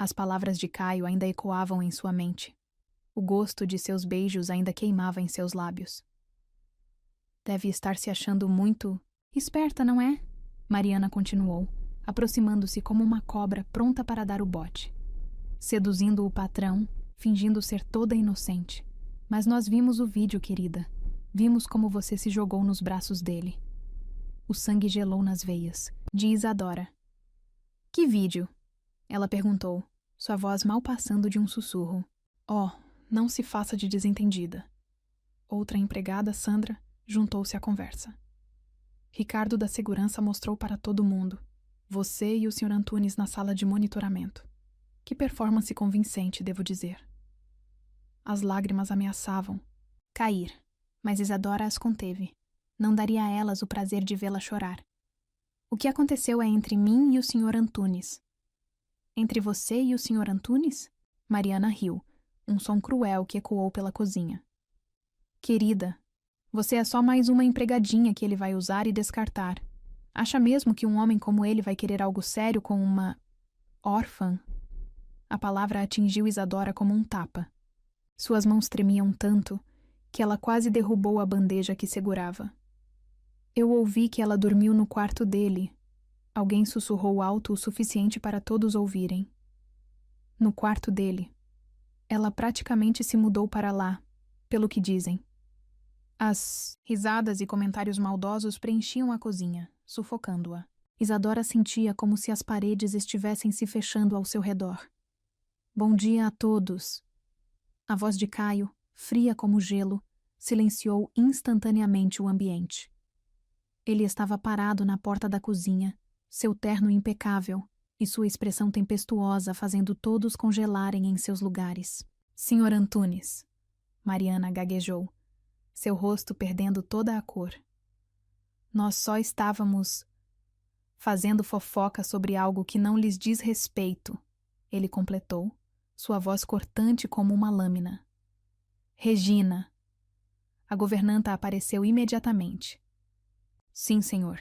As palavras de Caio ainda ecoavam em sua mente. O gosto de seus beijos ainda queimava em seus lábios. Deve estar se achando muito esperta, não é? Mariana continuou, aproximando-se como uma cobra pronta para dar o bote. Seduzindo o patrão, fingindo ser toda inocente. Mas nós vimos o vídeo, querida. Vimos como você se jogou nos braços dele. O sangue gelou nas veias, de Isadora. Que vídeo? Ela perguntou, sua voz mal passando de um sussurro. Oh, não se faça de desentendida. Outra empregada, Sandra, juntou-se à conversa. Ricardo da segurança mostrou para todo mundo. Você e o Sr. Antunes na sala de monitoramento. Que performance convincente, devo dizer. As lágrimas ameaçavam cair, mas Isadora as conteve. Não daria a elas o prazer de vê-la chorar. O que aconteceu é entre mim e o Sr. Antunes. Entre você e o Sr. Antunes? Mariana riu, um som cruel que ecoou pela cozinha. Querida, você é só mais uma empregadinha que ele vai usar e descartar. Acha mesmo que um homem como ele vai querer algo sério com uma órfã? A palavra atingiu Isadora como um tapa. Suas mãos tremiam tanto que ela quase derrubou a bandeja que segurava. Eu ouvi que ela dormiu no quarto dele. Alguém sussurrou alto o suficiente para todos ouvirem. No quarto dele. Ela praticamente se mudou para lá, pelo que dizem. As risadas e comentários maldosos preenchiam a cozinha, sufocando-a. Isadora sentia como se as paredes estivessem se fechando ao seu redor. Bom dia a todos. A voz de Caio, fria como gelo, silenciou instantaneamente o ambiente. Ele estava parado na porta da cozinha, seu terno impecável e sua expressão tempestuosa fazendo todos congelarem em seus lugares. Senhor Antunes, Mariana gaguejou, seu rosto perdendo toda a cor. Nós só estávamos fazendo fofoca sobre algo que não lhes diz respeito, ele completou, sua voz cortante como uma lâmina. Regina. A governanta apareceu imediatamente. Sim, senhor.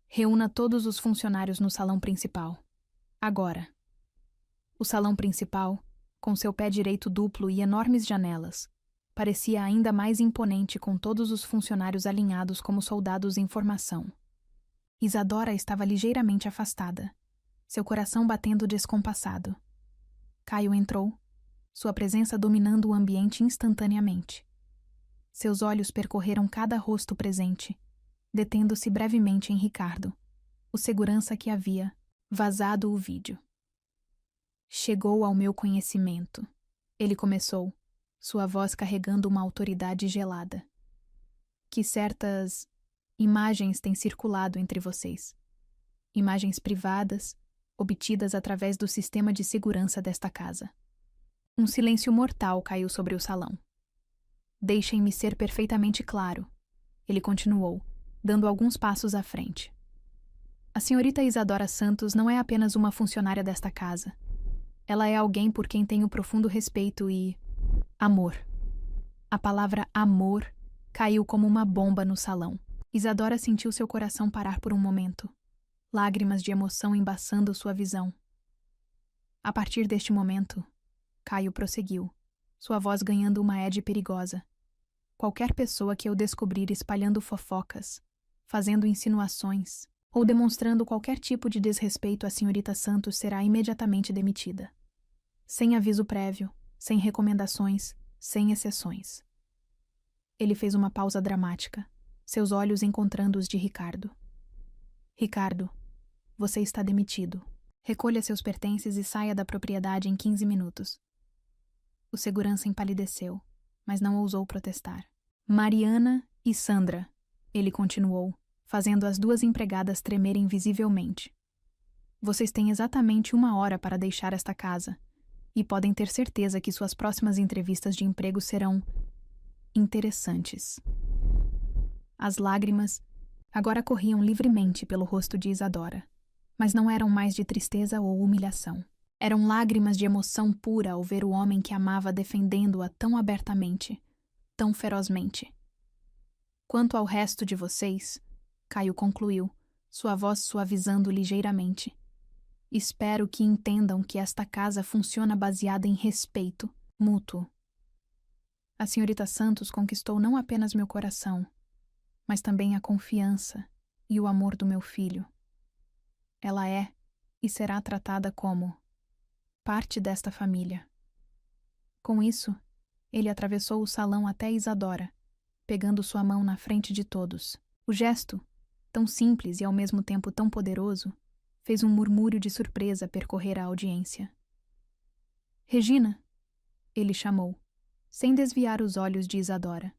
Reúna todos os funcionários no salão principal. Agora. O salão principal, com seu pé direito duplo e enormes janelas, parecia ainda mais imponente com todos os funcionários alinhados como soldados em formação. Isadora estava ligeiramente afastada, seu coração batendo descompassado. Caio entrou, sua presença dominando o ambiente instantaneamente. Seus olhos percorreram cada rosto presente, detendo-se brevemente em Ricardo, o segurança que havia vazado o vídeo. Chegou ao meu conhecimento, ele começou, sua voz carregando uma autoridade gelada. Que certas imagens têm circulado entre vocês. Imagens privadas, obtidas através do sistema de segurança desta casa. Um silêncio mortal caiu sobre o salão. Deixem-me ser perfeitamente claro, ele continuou, dando alguns passos à frente. A senhorita Isadora Santos não é apenas uma funcionária desta casa. Ela é alguém por quem tenho profundo respeito e amor. A palavra amor caiu como uma bomba no salão. Isadora sentiu seu coração parar por um momento, lágrimas de emoção embaçando sua visão. A partir deste momento, Caio prosseguiu, sua voz ganhando uma edge perigosa. Qualquer pessoa que eu descobrir espalhando fofocas, fazendo insinuações ou demonstrando qualquer tipo de desrespeito à senhorita Santos será imediatamente demitida. Sem aviso prévio, sem recomendações, sem exceções. Ele fez uma pausa dramática, seus olhos encontrando os de Ricardo. Ricardo, você está demitido. Recolha seus pertences e saia da propriedade em 15 minutos. O segurança empalideceu, mas não ousou protestar. Mariana e Sandra, ele continuou, fazendo as duas empregadas tremerem visivelmente. Vocês têm exatamente 1 hora para deixar esta casa, e podem ter certeza que suas próximas entrevistas de emprego serão interessantes. As lágrimas agora corriam livremente pelo rosto de Isadora, mas não eram mais de tristeza ou humilhação. Eram lágrimas de emoção pura ao ver o homem que amava defendendo-a tão abertamente, tão ferozmente. Quanto ao resto de vocês, Caio concluiu, sua voz suavizando ligeiramente. Espero que entendam que esta casa funciona baseada em respeito mútuo. A senhorita Santos conquistou não apenas meu coração, mas também a confiança e o amor do meu filho. Ela é e será tratada como parte desta família. Com isso, ele atravessou o salão até Isadora, pegando sua mão na frente de todos. O gesto, tão simples e ao mesmo tempo tão poderoso, fez um murmúrio de surpresa percorrer a audiência. Regina, ele chamou, sem desviar os olhos de Isadora.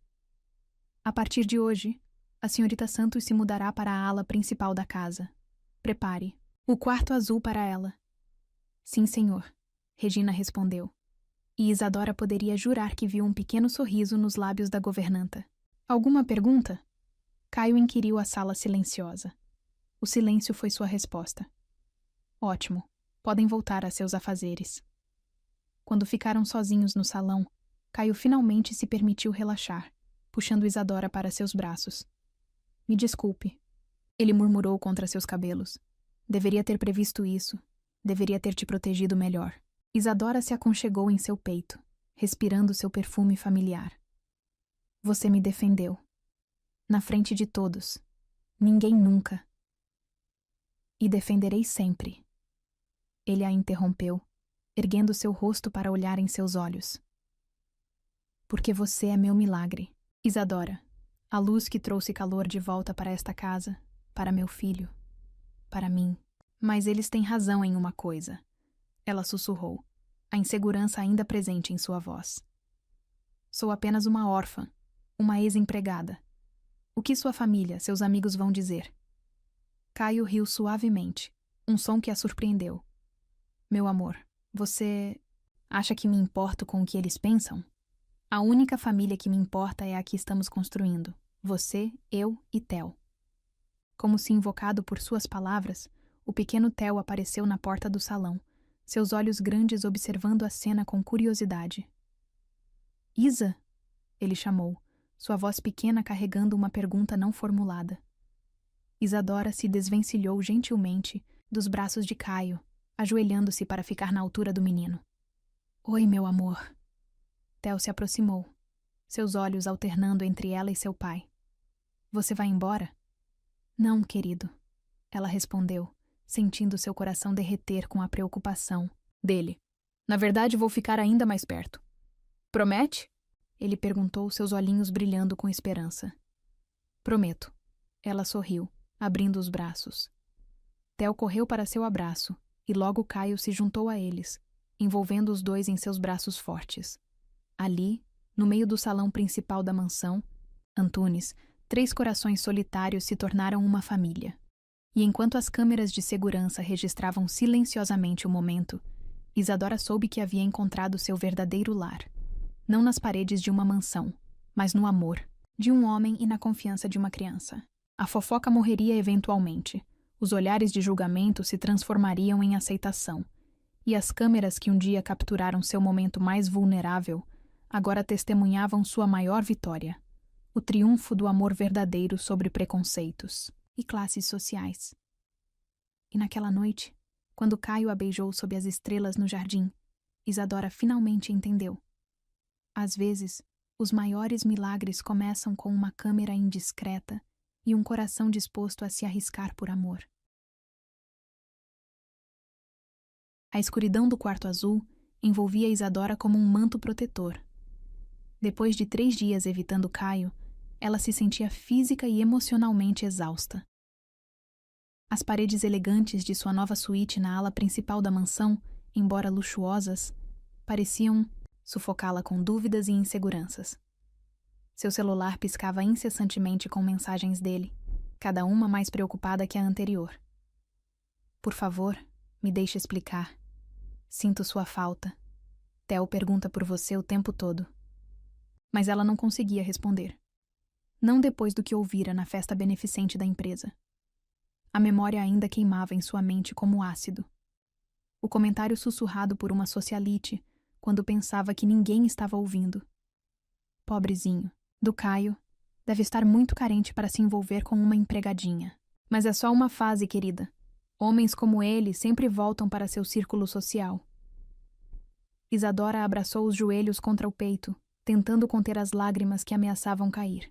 A partir de hoje, a senhorita Santos se mudará para a ala principal da casa. Prepare o quarto azul para ela. Sim, senhor, Regina respondeu. E Isadora poderia jurar que viu um pequeno sorriso nos lábios da governanta. Alguma pergunta? Caio inquiriu a sala silenciosa. O silêncio foi sua resposta. Ótimo, podem voltar a seus afazeres. Quando ficaram sozinhos no salão, Caio finalmente se permitiu relaxar, puxando Isadora para seus braços. Me desculpe, ele murmurou contra seus cabelos. Deveria ter previsto isso. Deveria ter te protegido melhor. Isadora se aconchegou em seu peito, respirando seu perfume familiar. Você me defendeu. Na frente de todos. Ninguém nunca. E defenderei sempre. Ele a interrompeu, erguendo seu rosto para olhar em seus olhos. Porque você é meu milagre. Isadora, a luz que trouxe calor de volta para esta casa, para meu filho, para mim. Mas eles têm razão em uma coisa. Ela sussurrou, a insegurança ainda presente em sua voz. Sou apenas uma órfã, uma ex-empregada. O que sua família, seus amigos vão dizer? Caio riu suavemente, um som que a surpreendeu. Meu amor, você... Acha que me importo com o que eles pensam? A única família que me importa é a que estamos construindo. Você, eu e Theo. Como se invocado por suas palavras, o pequeno Theo apareceu na porta do salão, seus olhos grandes observando a cena com curiosidade. Isa? Ele chamou, sua voz pequena carregando uma pergunta não formulada. Isadora se desvencilhou gentilmente dos braços de Caio, ajoelhando-se para ficar na altura do menino. Oi, meu amor. Theo se aproximou, seus olhos alternando entre ela e seu pai. Você vai embora? Não, querido, ela respondeu, sentindo seu coração derreter com a preocupação dele. Na verdade, vou ficar ainda mais perto. Promete? Ele perguntou, seus olhinhos brilhando com esperança. Prometo. Ela sorriu, abrindo os braços. Theo correu para seu abraço, e logo Caio se juntou a eles, envolvendo os dois em seus braços fortes. Ali, no meio do salão principal da mansão, Antunes, 3 corações solitários se tornaram uma família. E enquanto as câmeras de segurança registravam silenciosamente o momento, Isadora soube que havia encontrado seu verdadeiro lar. Não nas paredes de uma mansão, mas no amor de um homem e na confiança de uma criança. A fofoca morreria eventualmente, os olhares de julgamento se transformariam em aceitação, e as câmeras que um dia capturaram seu momento mais vulnerável agora testemunhavam sua maior vitória, o triunfo do amor verdadeiro sobre preconceitos e classes sociais. E naquela noite, quando Caio a beijou sob as estrelas no jardim, Isadora finalmente entendeu. Às vezes, os maiores milagres começam com uma câmera indiscreta e um coração disposto a se arriscar por amor. A escuridão do quarto azul envolvia Isadora como um manto protetor. Depois de 3 dias evitando Caio, ela se sentia física e emocionalmente exausta. As paredes elegantes de sua nova suíte na ala principal da mansão, embora luxuosas, pareciam sufocá-la com dúvidas e inseguranças. Seu celular piscava incessantemente com mensagens dele, cada uma mais preocupada que a anterior. Por favor, me deixe explicar. Sinto sua falta. Theo pergunta por você o tempo todo. Mas ela não conseguia responder. Não depois do que ouvira na festa beneficente da empresa. A memória ainda queimava em sua mente como ácido. O comentário sussurrado por uma socialite, quando pensava que ninguém estava ouvindo. Pobrezinho, do Caio, deve estar muito carente para se envolver com uma empregadinha. Mas é só uma fase, querida. Homens como ele sempre voltam para seu círculo social. Isadora abraçou os joelhos contra o peito, tentando conter as lágrimas que ameaçavam cair.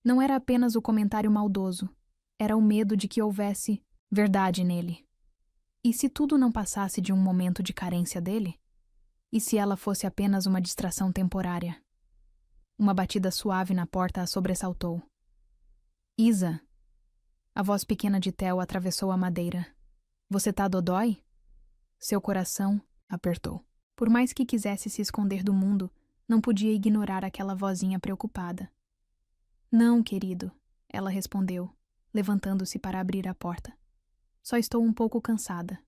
Não era apenas o comentário maldoso, era o medo de que houvesse verdade nele. E se tudo não passasse de um momento de carência dele? E se ela fosse apenas uma distração temporária? Uma batida suave na porta a sobressaltou. Isa! A voz pequena de Theo atravessou a madeira. Você tá dodói? Seu coração apertou. Por mais que quisesse se esconder do mundo, não podia ignorar aquela vozinha preocupada. Não, querido, ela respondeu, levantando-se para abrir a porta. Só estou um pouco cansada.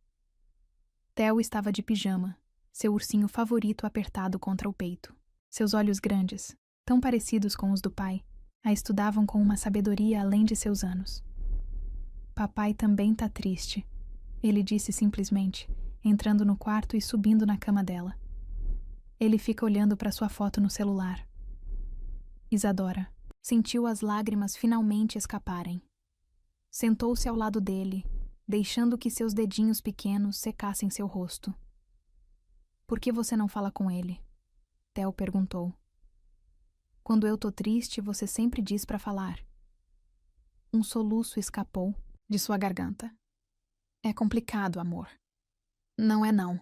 Theo estava de pijama, seu ursinho favorito apertado contra o peito. Seus olhos grandes, tão parecidos com os do pai, a estudavam com uma sabedoria além de seus anos. Papai também tá triste, ele disse simplesmente, entrando no quarto e subindo na cama dela. Ele fica olhando para sua foto no celular. Isadora sentiu as lágrimas finalmente escaparem. Sentou-se ao lado dele, deixando que seus dedinhos pequenos secassem seu rosto. Por que você não fala com ele? Theo perguntou. Quando eu tô triste, você sempre diz para falar. Um soluço escapou de sua garganta. É complicado, amor. Não é não.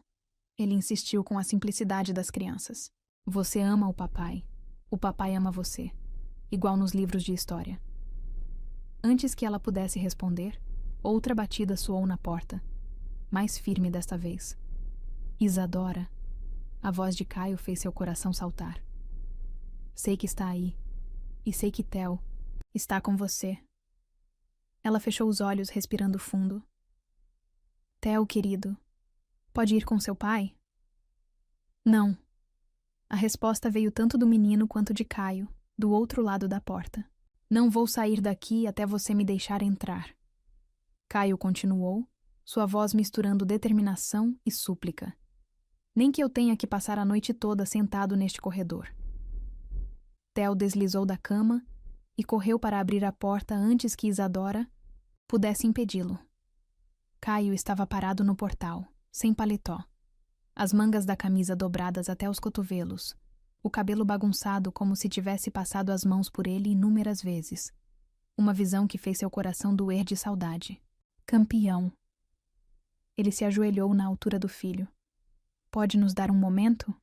Ele insistiu com a simplicidade das crianças. Você ama o papai ama você, igual nos livros de história. Antes que ela pudesse responder, outra batida soou na porta, mais firme desta vez. Isadora. A voz de Caio fez seu coração saltar. Sei que está aí, e sei que Theo está com você. Ela fechou os olhos, respirando fundo. Theo, querido, pode ir com seu pai? Não. A resposta veio tanto do menino quanto de Caio, do outro lado da porta. Não vou sair daqui até você me deixar entrar. Caio continuou, sua voz misturando determinação e súplica. Nem que eu tenha que passar a noite toda sentado neste corredor. Theo deslizou da cama e correu para abrir a porta antes que Isadora pudesse impedi-lo. Caio estava parado no portal, sem paletó, as mangas da camisa dobradas até os cotovelos, o cabelo bagunçado como se tivesse passado as mãos por ele inúmeras vezes. Uma visão que fez seu coração doer de saudade. Campeão. Ele se ajoelhou na altura do filho. Pode nos dar um momento?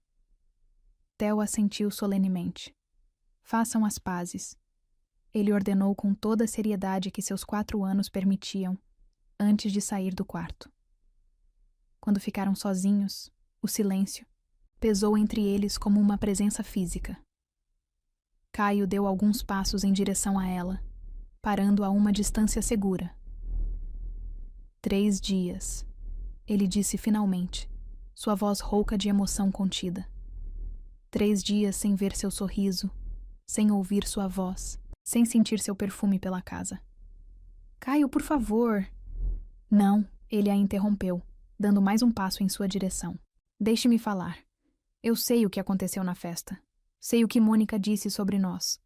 Theo assentiu solenemente. Façam as pazes. Ele ordenou com toda a seriedade que seus 4 anos permitiam, antes de sair do quarto. Quando ficaram sozinhos, o silêncio pesou entre eles como uma presença física. Caio deu alguns passos em direção a ela, parando a uma distância segura. 3 dias, ele disse finalmente, sua voz rouca de emoção contida. 3 dias sem ver seu sorriso, sem ouvir sua voz, sem sentir seu perfume pela casa. Caio, por favor. Não, ele a interrompeu, dando mais um passo em sua direção. Deixe-me falar. Eu sei o que aconteceu na festa. Sei o que Mônica disse sobre nós.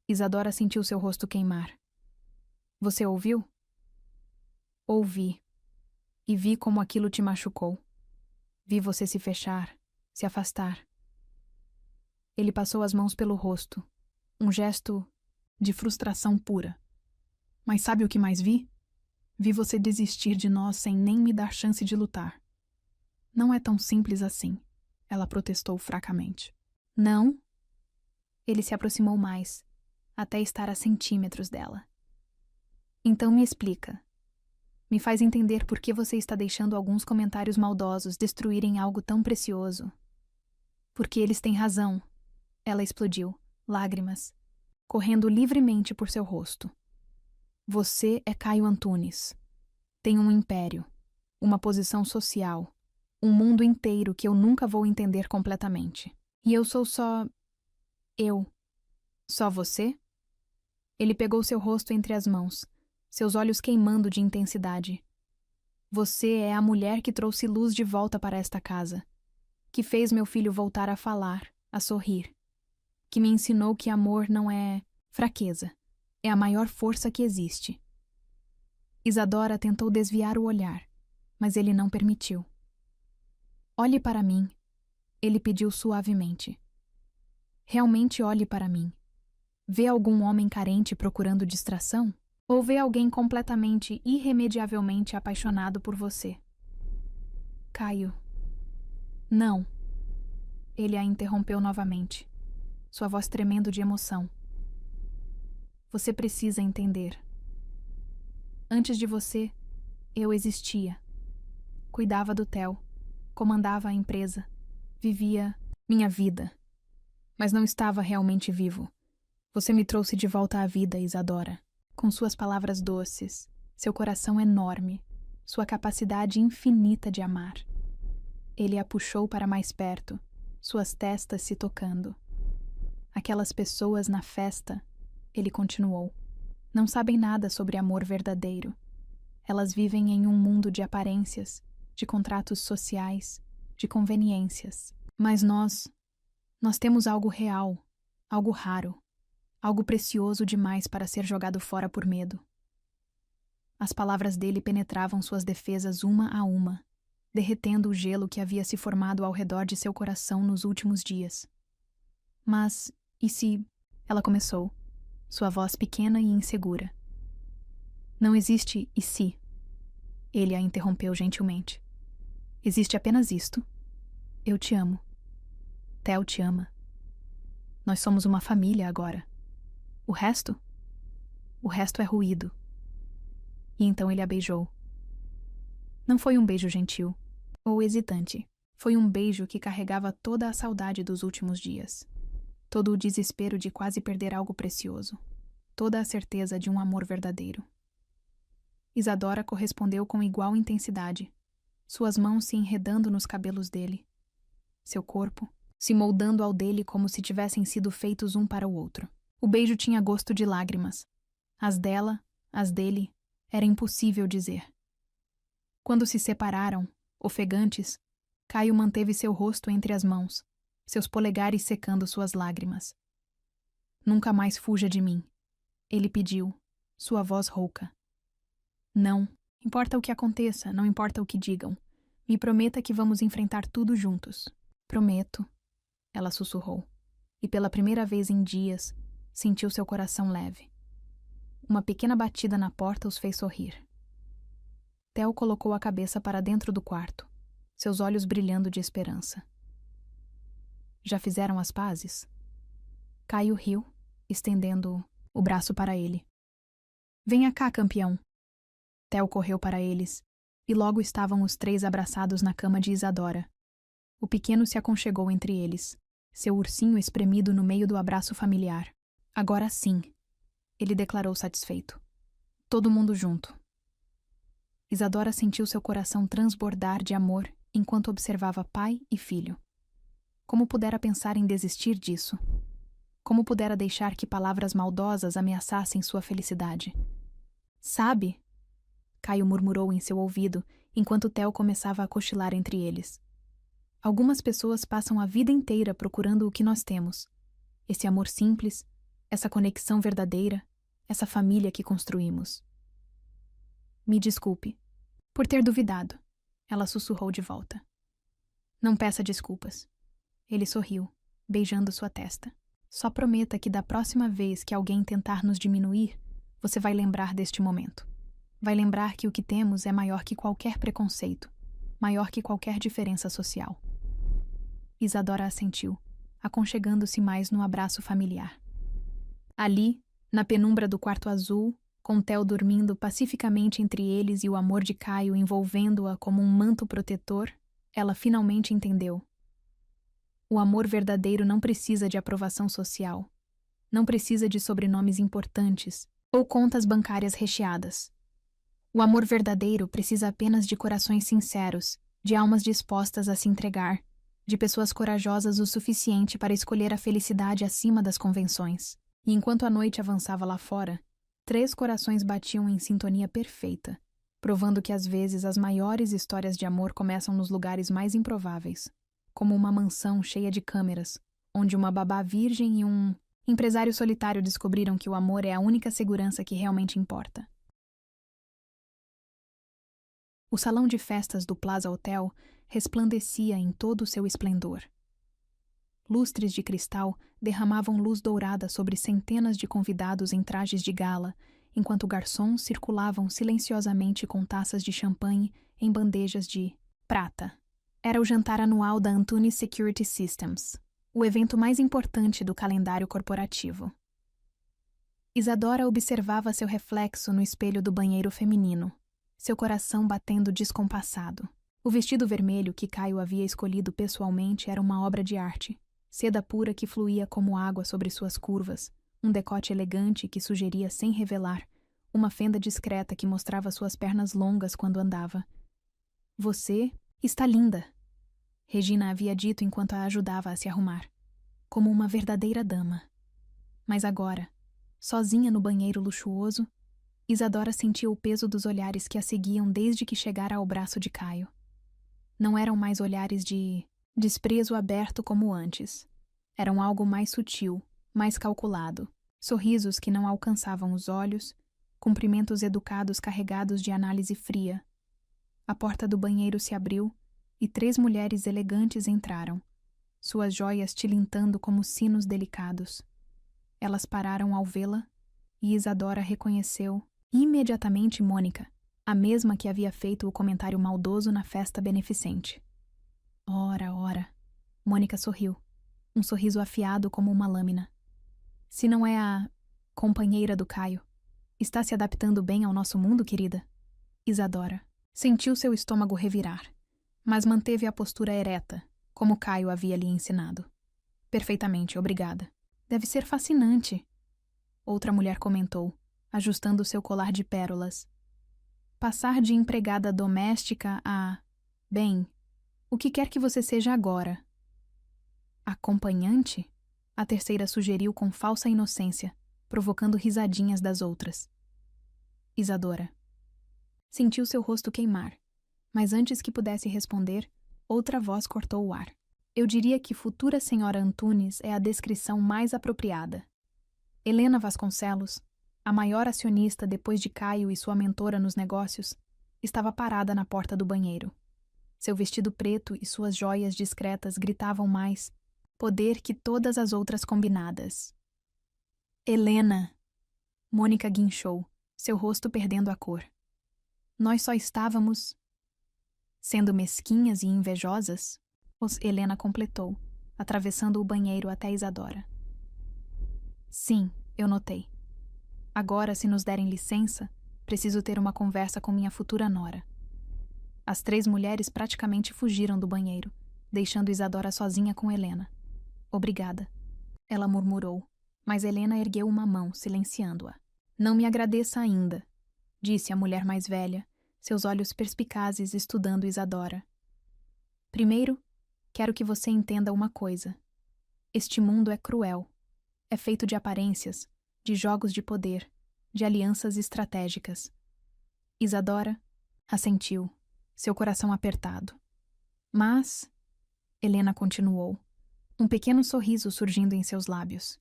Isadora sentiu seu rosto queimar. Você ouviu? Ouvi. E vi como aquilo te machucou. Vi você se fechar, se afastar. Ele passou as mãos pelo rosto, um gesto de frustração pura. Mas sabe o que mais vi? Vi você desistir de nós sem nem me dar chance de lutar. Não é tão simples assim, ela protestou fracamente. Não? Ele se aproximou mais, até estar a centímetros dela. Então me explica. Me faz entender por que você está deixando alguns comentários maldosos destruírem algo tão precioso. Porque eles têm razão. Ela explodiu, lágrimas, correndo livremente por seu rosto. Você é Caio Antunes. Tem um império, uma posição social, um mundo inteiro que eu nunca vou entender completamente. E eu sou só... eu. Só você? Ele pegou seu rosto entre as mãos, seus olhos queimando de intensidade. Você é a mulher que trouxe luz de volta para esta casa, que fez meu filho voltar a falar, a sorrir, que me ensinou que amor não é fraqueza, é a maior força que existe. Isadora tentou desviar o olhar, mas ele não permitiu. Olhe para mim, ele pediu suavemente. Realmente olhe para mim. Vê algum homem carente procurando distração? Ou vê alguém completamente, irremediavelmente apaixonado por você? Caio. Não. Ele a interrompeu novamente, sua voz tremendo de emoção. Você precisa entender. Antes de você, eu existia. Cuidava do Theo, comandava a empresa, vivia minha vida. Mas não estava realmente vivo. Você me trouxe de volta à vida, Isadora. Com suas palavras doces, seu coração enorme, sua capacidade infinita de amar. Ele a puxou para mais perto, suas testas se tocando. Aquelas pessoas na festa, ele continuou, não sabem nada sobre amor verdadeiro. Elas vivem em um mundo de aparências, de contratos sociais, de conveniências. Mas nós temos algo real, algo raro, algo precioso demais para ser jogado fora por medo. As palavras dele penetravam suas defesas uma a uma, derretendo o gelo que havia se formado ao redor de seu coração nos últimos dias. Mas, e se... Ela começou, sua voz pequena e insegura. Não existe e se. Ele a interrompeu gentilmente. Existe apenas isto. Eu te amo. Theo te ama. Nós somos uma família agora. O resto? O resto é ruído. E então ele a beijou. Não foi um beijo gentil ou hesitante. Foi um beijo que carregava toda a saudade dos últimos dias. Todo o desespero de quase perder algo precioso. Toda a certeza de um amor verdadeiro. Isadora correspondeu com igual intensidade, suas mãos se enredando nos cabelos dele. seu corpo, se moldando ao dele como se tivessem sido feitos um para o outro. O beijo tinha gosto de lágrimas. As dela, as dele, era impossível dizer. Quando se separaram, ofegantes, Caio manteve seu rosto entre as mãos, seus polegares secando suas lágrimas. Nunca mais fuja de mim, ele pediu, sua voz rouca. Não, importa o que aconteça, não importa o que digam. Me prometa que vamos enfrentar tudo juntos. Prometo, ela sussurrou, e pela primeira vez em dias, sentiu seu coração leve. Uma pequena batida na porta os fez sorrir. Theo colocou a cabeça para dentro do quarto, seus olhos brilhando de esperança. Já fizeram as pazes? Caio riu, estendendo o braço para ele. Venha cá, campeão. Theo correu para eles, e logo estavam os três abraçados na cama de Isadora. O pequeno se aconchegou entre eles, seu ursinho espremido no meio do abraço familiar. Agora sim, ele declarou satisfeito. Todo mundo junto. Isadora sentiu seu coração transbordar de amor enquanto observava pai e filho. Como pudera pensar em desistir disso? Como pudera deixar que palavras maldosas ameaçassem sua felicidade? Sabe? Caio murmurou em seu ouvido enquanto Theo começava a cochilar entre eles. Algumas pessoas passam a vida inteira procurando o que nós temos. Esse amor simples, essa conexão verdadeira, essa família que construímos. Me desculpe por ter duvidado, ela sussurrou de volta. Não peça desculpas. Ele sorriu, beijando sua testa. Só prometa que da próxima vez que alguém tentar nos diminuir, você vai lembrar deste momento. Vai lembrar que o que temos é maior que qualquer preconceito, maior que qualquer diferença social. Isadora assentiu, aconchegando-se mais no abraço familiar. Ali, na penumbra do quarto azul, com Theo dormindo pacificamente entre eles e o amor de Caio envolvendo-a como um manto protetor, ela finalmente entendeu. O amor verdadeiro não precisa de aprovação social, não precisa de sobrenomes importantes ou contas bancárias recheadas. O amor verdadeiro precisa apenas de corações sinceros, de almas dispostas a se entregar, de pessoas corajosas o suficiente para escolher a felicidade acima das convenções. E enquanto a noite avançava lá fora, 3 corações batiam em sintonia perfeita, provando que às vezes as maiores histórias de amor começam nos lugares mais improváveis, como uma mansão cheia de câmeras, onde uma babá virgem e um empresário solitário descobriram que o amor é a única segurança que realmente importa. O salão de festas do Plaza Hotel resplandecia em todo o seu esplendor. Lustres de cristal derramavam luz dourada sobre centenas de convidados em trajes de gala, enquanto garçons circulavam silenciosamente com taças de champanhe em bandejas de prata. Era o jantar anual da Antunes Security Systems, o evento mais importante do calendário corporativo. Isadora observava seu reflexo no espelho do banheiro feminino, seu coração batendo descompassado. O vestido vermelho que Caio havia escolhido pessoalmente era uma obra de arte, seda pura que fluía como água sobre suas curvas, um decote elegante que sugeria sem revelar, uma fenda discreta que mostrava suas pernas longas quando andava. Você está linda, Regina havia dito enquanto a ajudava a se arrumar, como uma verdadeira dama. Mas agora, sozinha no banheiro luxuoso, Isadora sentia o peso dos olhares que a seguiam desde que chegara ao braço de Caio. Não eram mais olhares de desprezo aberto como antes. Eram algo mais sutil, mais calculado. Sorrisos que não alcançavam os olhos, cumprimentos educados carregados de análise fria. A porta do banheiro se abriu e 3 mulheres elegantes entraram, suas joias tilintando como sinos delicados. Elas pararam ao vê-la e Isadora reconheceu imediatamente Mônica, a mesma que havia feito o comentário maldoso na festa beneficente. Ora, ora. Mônica sorriu, um sorriso afiado como uma lâmina. Se não é a companheira do Caio, está se adaptando bem ao nosso mundo, querida? Isadora sentiu seu estômago revirar, mas manteve a postura ereta, como Caio havia lhe ensinado. Perfeitamente, obrigada. Deve ser fascinante. Outra mulher comentou, ajustando seu colar de pérolas. Passar de empregada doméstica a... Bem, o que quer que você seja agora, Acompanhante? A terceira sugeriu com falsa inocência, provocando risadinhas das outras. Isadora. Sentiu seu rosto queimar, mas antes que pudesse responder, outra voz cortou o ar. Eu diria que futura senhora Antunes é a descrição mais apropriada. Helena Vasconcelos, a maior acionista depois de Caio e sua mentora nos negócios, estava parada na porta do banheiro. Seu vestido preto e suas joias discretas gritavam mais poder que todas as outras combinadas. Helena! Mônica guinchou, seu rosto perdendo a cor. Nós só estávamos sendo mesquinhas e invejosas? Helena completou, atravessando o banheiro até Isadora. Sim, eu notei. Agora, se nos derem licença, preciso ter uma conversa com minha futura nora. As 3 mulheres praticamente fugiram do banheiro, deixando Isadora sozinha com Helena. Obrigada, ela murmurou, mas Helena ergueu uma mão, silenciando-a. Não me agradeça ainda, disse a mulher mais velha, seus olhos perspicazes estudando Isadora. Primeiro, quero que você entenda uma coisa. Este mundo é cruel. É feito de aparências, de jogos de poder, de alianças estratégicas. Isadora assentiu, seu coração apertado. Mas, Helena continuou, um pequeno sorriso surgindo em seus lábios.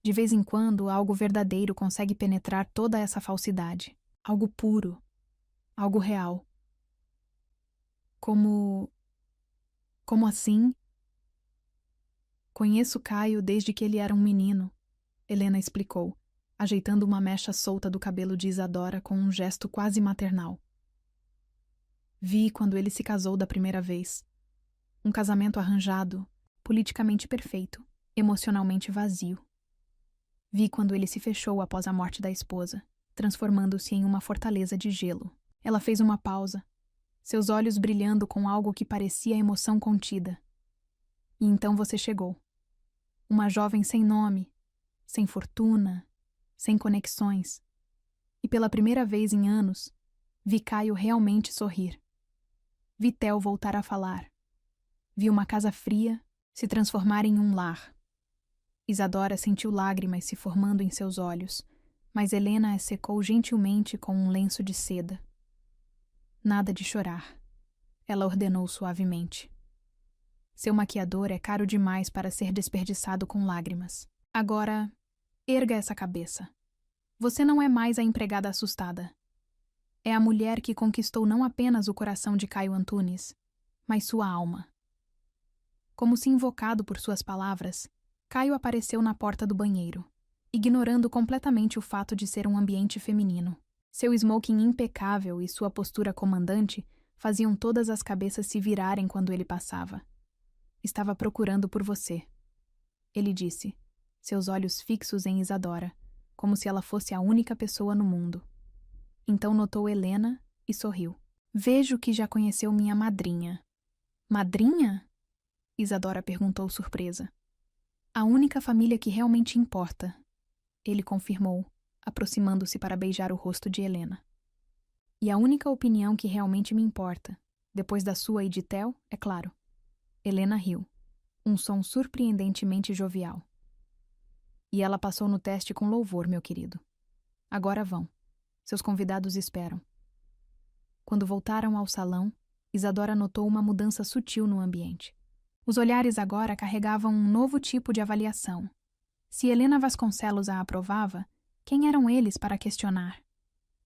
De vez em quando, algo verdadeiro consegue penetrar toda essa falsidade. Algo puro. Algo real. Como assim? Conheço Caio desde que ele era um menino, Helena explicou, ajeitando uma mecha solta do cabelo de Isadora com um gesto quase maternal. Vi quando ele se casou da primeira vez. Um casamento arranjado, politicamente perfeito, emocionalmente vazio. Vi quando ele se fechou após a morte da esposa, transformando-se em uma fortaleza de gelo. Ela fez uma pausa, seus olhos brilhando com algo que parecia emoção contida. E então você chegou. Uma jovem sem nome, sem fortuna, sem conexões. E pela primeira vez em anos, vi Caio realmente sorrir. Vi Theo voltar a falar. Vi uma casa fria se transformar em um lar. Isadora sentiu lágrimas se formando em seus olhos, mas Helena as secou gentilmente com um lenço de seda. Nada de chorar, ela ordenou suavemente. Seu maquiador é caro demais para ser desperdiçado com lágrimas. Agora, erga essa cabeça. Você não é mais a empregada assustada. É a mulher que conquistou não apenas o coração de Caio Antunes, mas sua alma. Como se invocado por suas palavras, Caio apareceu na porta do banheiro, ignorando completamente o fato de ser um ambiente feminino. Seu smoking impecável e sua postura comandante faziam todas as cabeças se virarem quando ele passava. Estava procurando por você, ele disse, seus olhos fixos em Isadora, como se ela fosse a única pessoa no mundo. Então notou Helena e sorriu. Vejo que já conheceu minha madrinha. Madrinha? Isadora perguntou surpresa. A única família que realmente importa, ele confirmou, aproximando-se para beijar o rosto de Helena. E a única opinião que realmente me importa, depois da sua e de Theo, é claro. Helena riu, um som surpreendentemente jovial. E ela passou no teste com louvor, meu querido. Agora vão. Seus convidados esperam. Quando voltaram ao salão, Isadora notou uma mudança sutil no ambiente. Os olhares agora carregavam um novo tipo de avaliação. Se Helena Vasconcelos a aprovava, quem eram eles para questionar?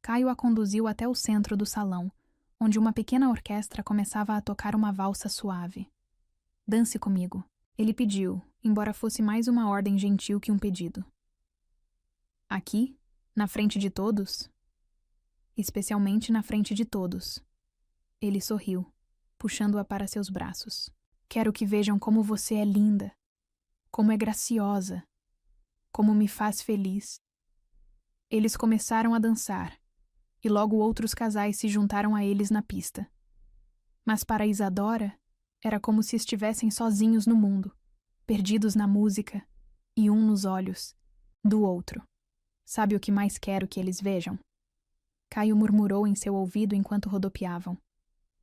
Caio a conduziu até o centro do salão, onde uma pequena orquestra começava a tocar uma valsa suave. Dance comigo, ele pediu, embora fosse mais uma ordem gentil que um pedido. Aqui, na frente de todos? Especialmente na frente de todos. Ele sorriu, puxando-a para seus braços. Quero que vejam como você é linda, como é graciosa, como me faz feliz. Eles começaram a dançar, e logo outros casais se juntaram a eles na pista. Mas para Isadora, era como se estivessem sozinhos no mundo, perdidos na música, e um nos olhos, do outro. Sabe o que mais quero que eles vejam? Caio murmurou em seu ouvido enquanto rodopiavam.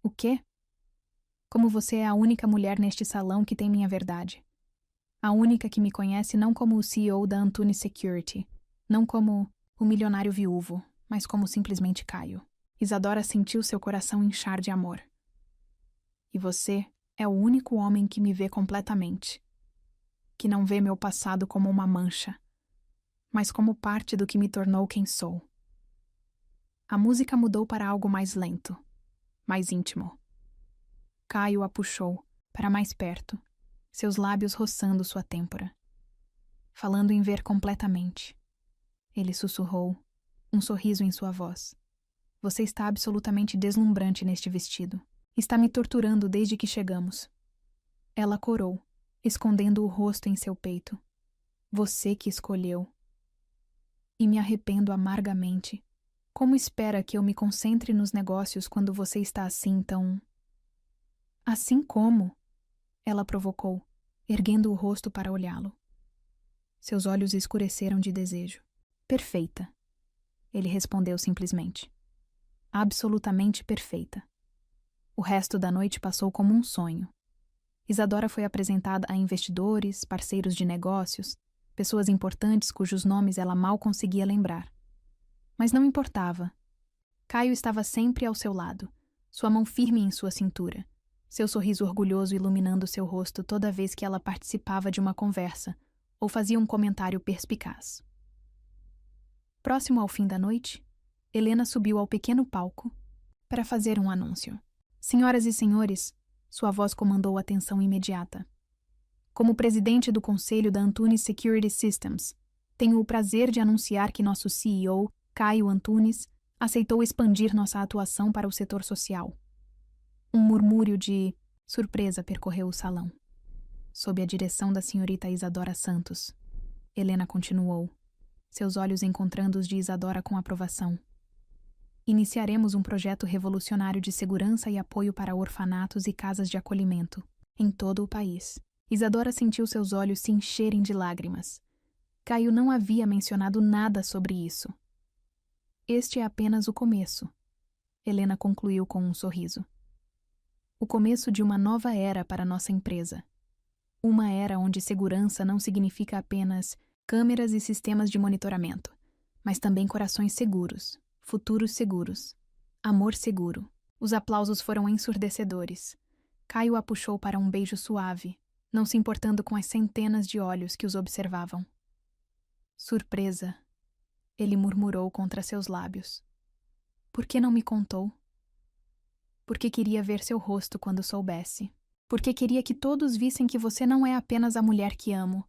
O quê? Como você é a única mulher neste salão que tem minha verdade. A única que me conhece não como o CEO da Antunes Security, não como o milionário viúvo, mas como simplesmente Caio. Isadora sentiu seu coração inchar de amor. E você é o único homem que me vê completamente, que não vê meu passado como uma mancha, mas como parte do que me tornou quem sou. A música mudou para algo mais lento, mais íntimo. Caio a puxou para mais perto, seus lábios roçando sua têmpora. Falando em ver completamente. Ele sussurrou, um sorriso em sua voz. Você está absolutamente deslumbrante neste vestido. Está me torturando desde que chegamos. Ela corou, escondendo o rosto em seu peito. Você que escolheu. E me arrependo amargamente. Como espera que eu me concentre nos negócios quando você está assim tão... Assim como? Ela provocou, erguendo o rosto para olhá-lo. Seus olhos escureceram de desejo. Perfeita. Ele respondeu simplesmente. Absolutamente perfeita. O resto da noite passou como um sonho. Isadora foi apresentada a investidores, parceiros de negócios, pessoas importantes cujos nomes ela mal conseguia lembrar. Mas não importava. Caio estava sempre ao seu lado, sua mão firme em sua cintura, seu sorriso orgulhoso iluminando seu rosto toda vez que ela participava de uma conversa ou fazia um comentário perspicaz. Próximo ao fim da noite, Helena subiu ao pequeno palco para fazer um anúncio. Senhoras e senhores, sua voz comandou atenção imediata. Como presidente do conselho da Antunes Security Systems, tenho o prazer de anunciar que nosso CEO, Caio Antunes, aceitou expandir nossa atuação para o setor social. Um murmúrio de surpresa percorreu o salão. Sob a direção da senhorita Isadora Santos, Helena continuou, seus olhos encontrando os de Isadora com aprovação. Iniciaremos um projeto revolucionário de segurança e apoio para orfanatos e casas de acolhimento, em todo o país. Isadora sentiu seus olhos se encherem de lágrimas. Caio não havia mencionado nada sobre isso. Este é apenas o começo, Helena concluiu com um sorriso. O começo de uma nova era para nossa empresa. Uma era onde segurança não significa apenas câmeras e sistemas de monitoramento, mas também corações seguros, futuros seguros, amor seguro. Os aplausos foram ensurdecedores. Caio a puxou para um beijo suave, não se importando com as centenas de olhos que os observavam. Surpresa, ele murmurou contra seus lábios. Por que não me contou? Porque queria ver seu rosto quando soubesse. Porque queria que todos vissem que você não é apenas a mulher que amo.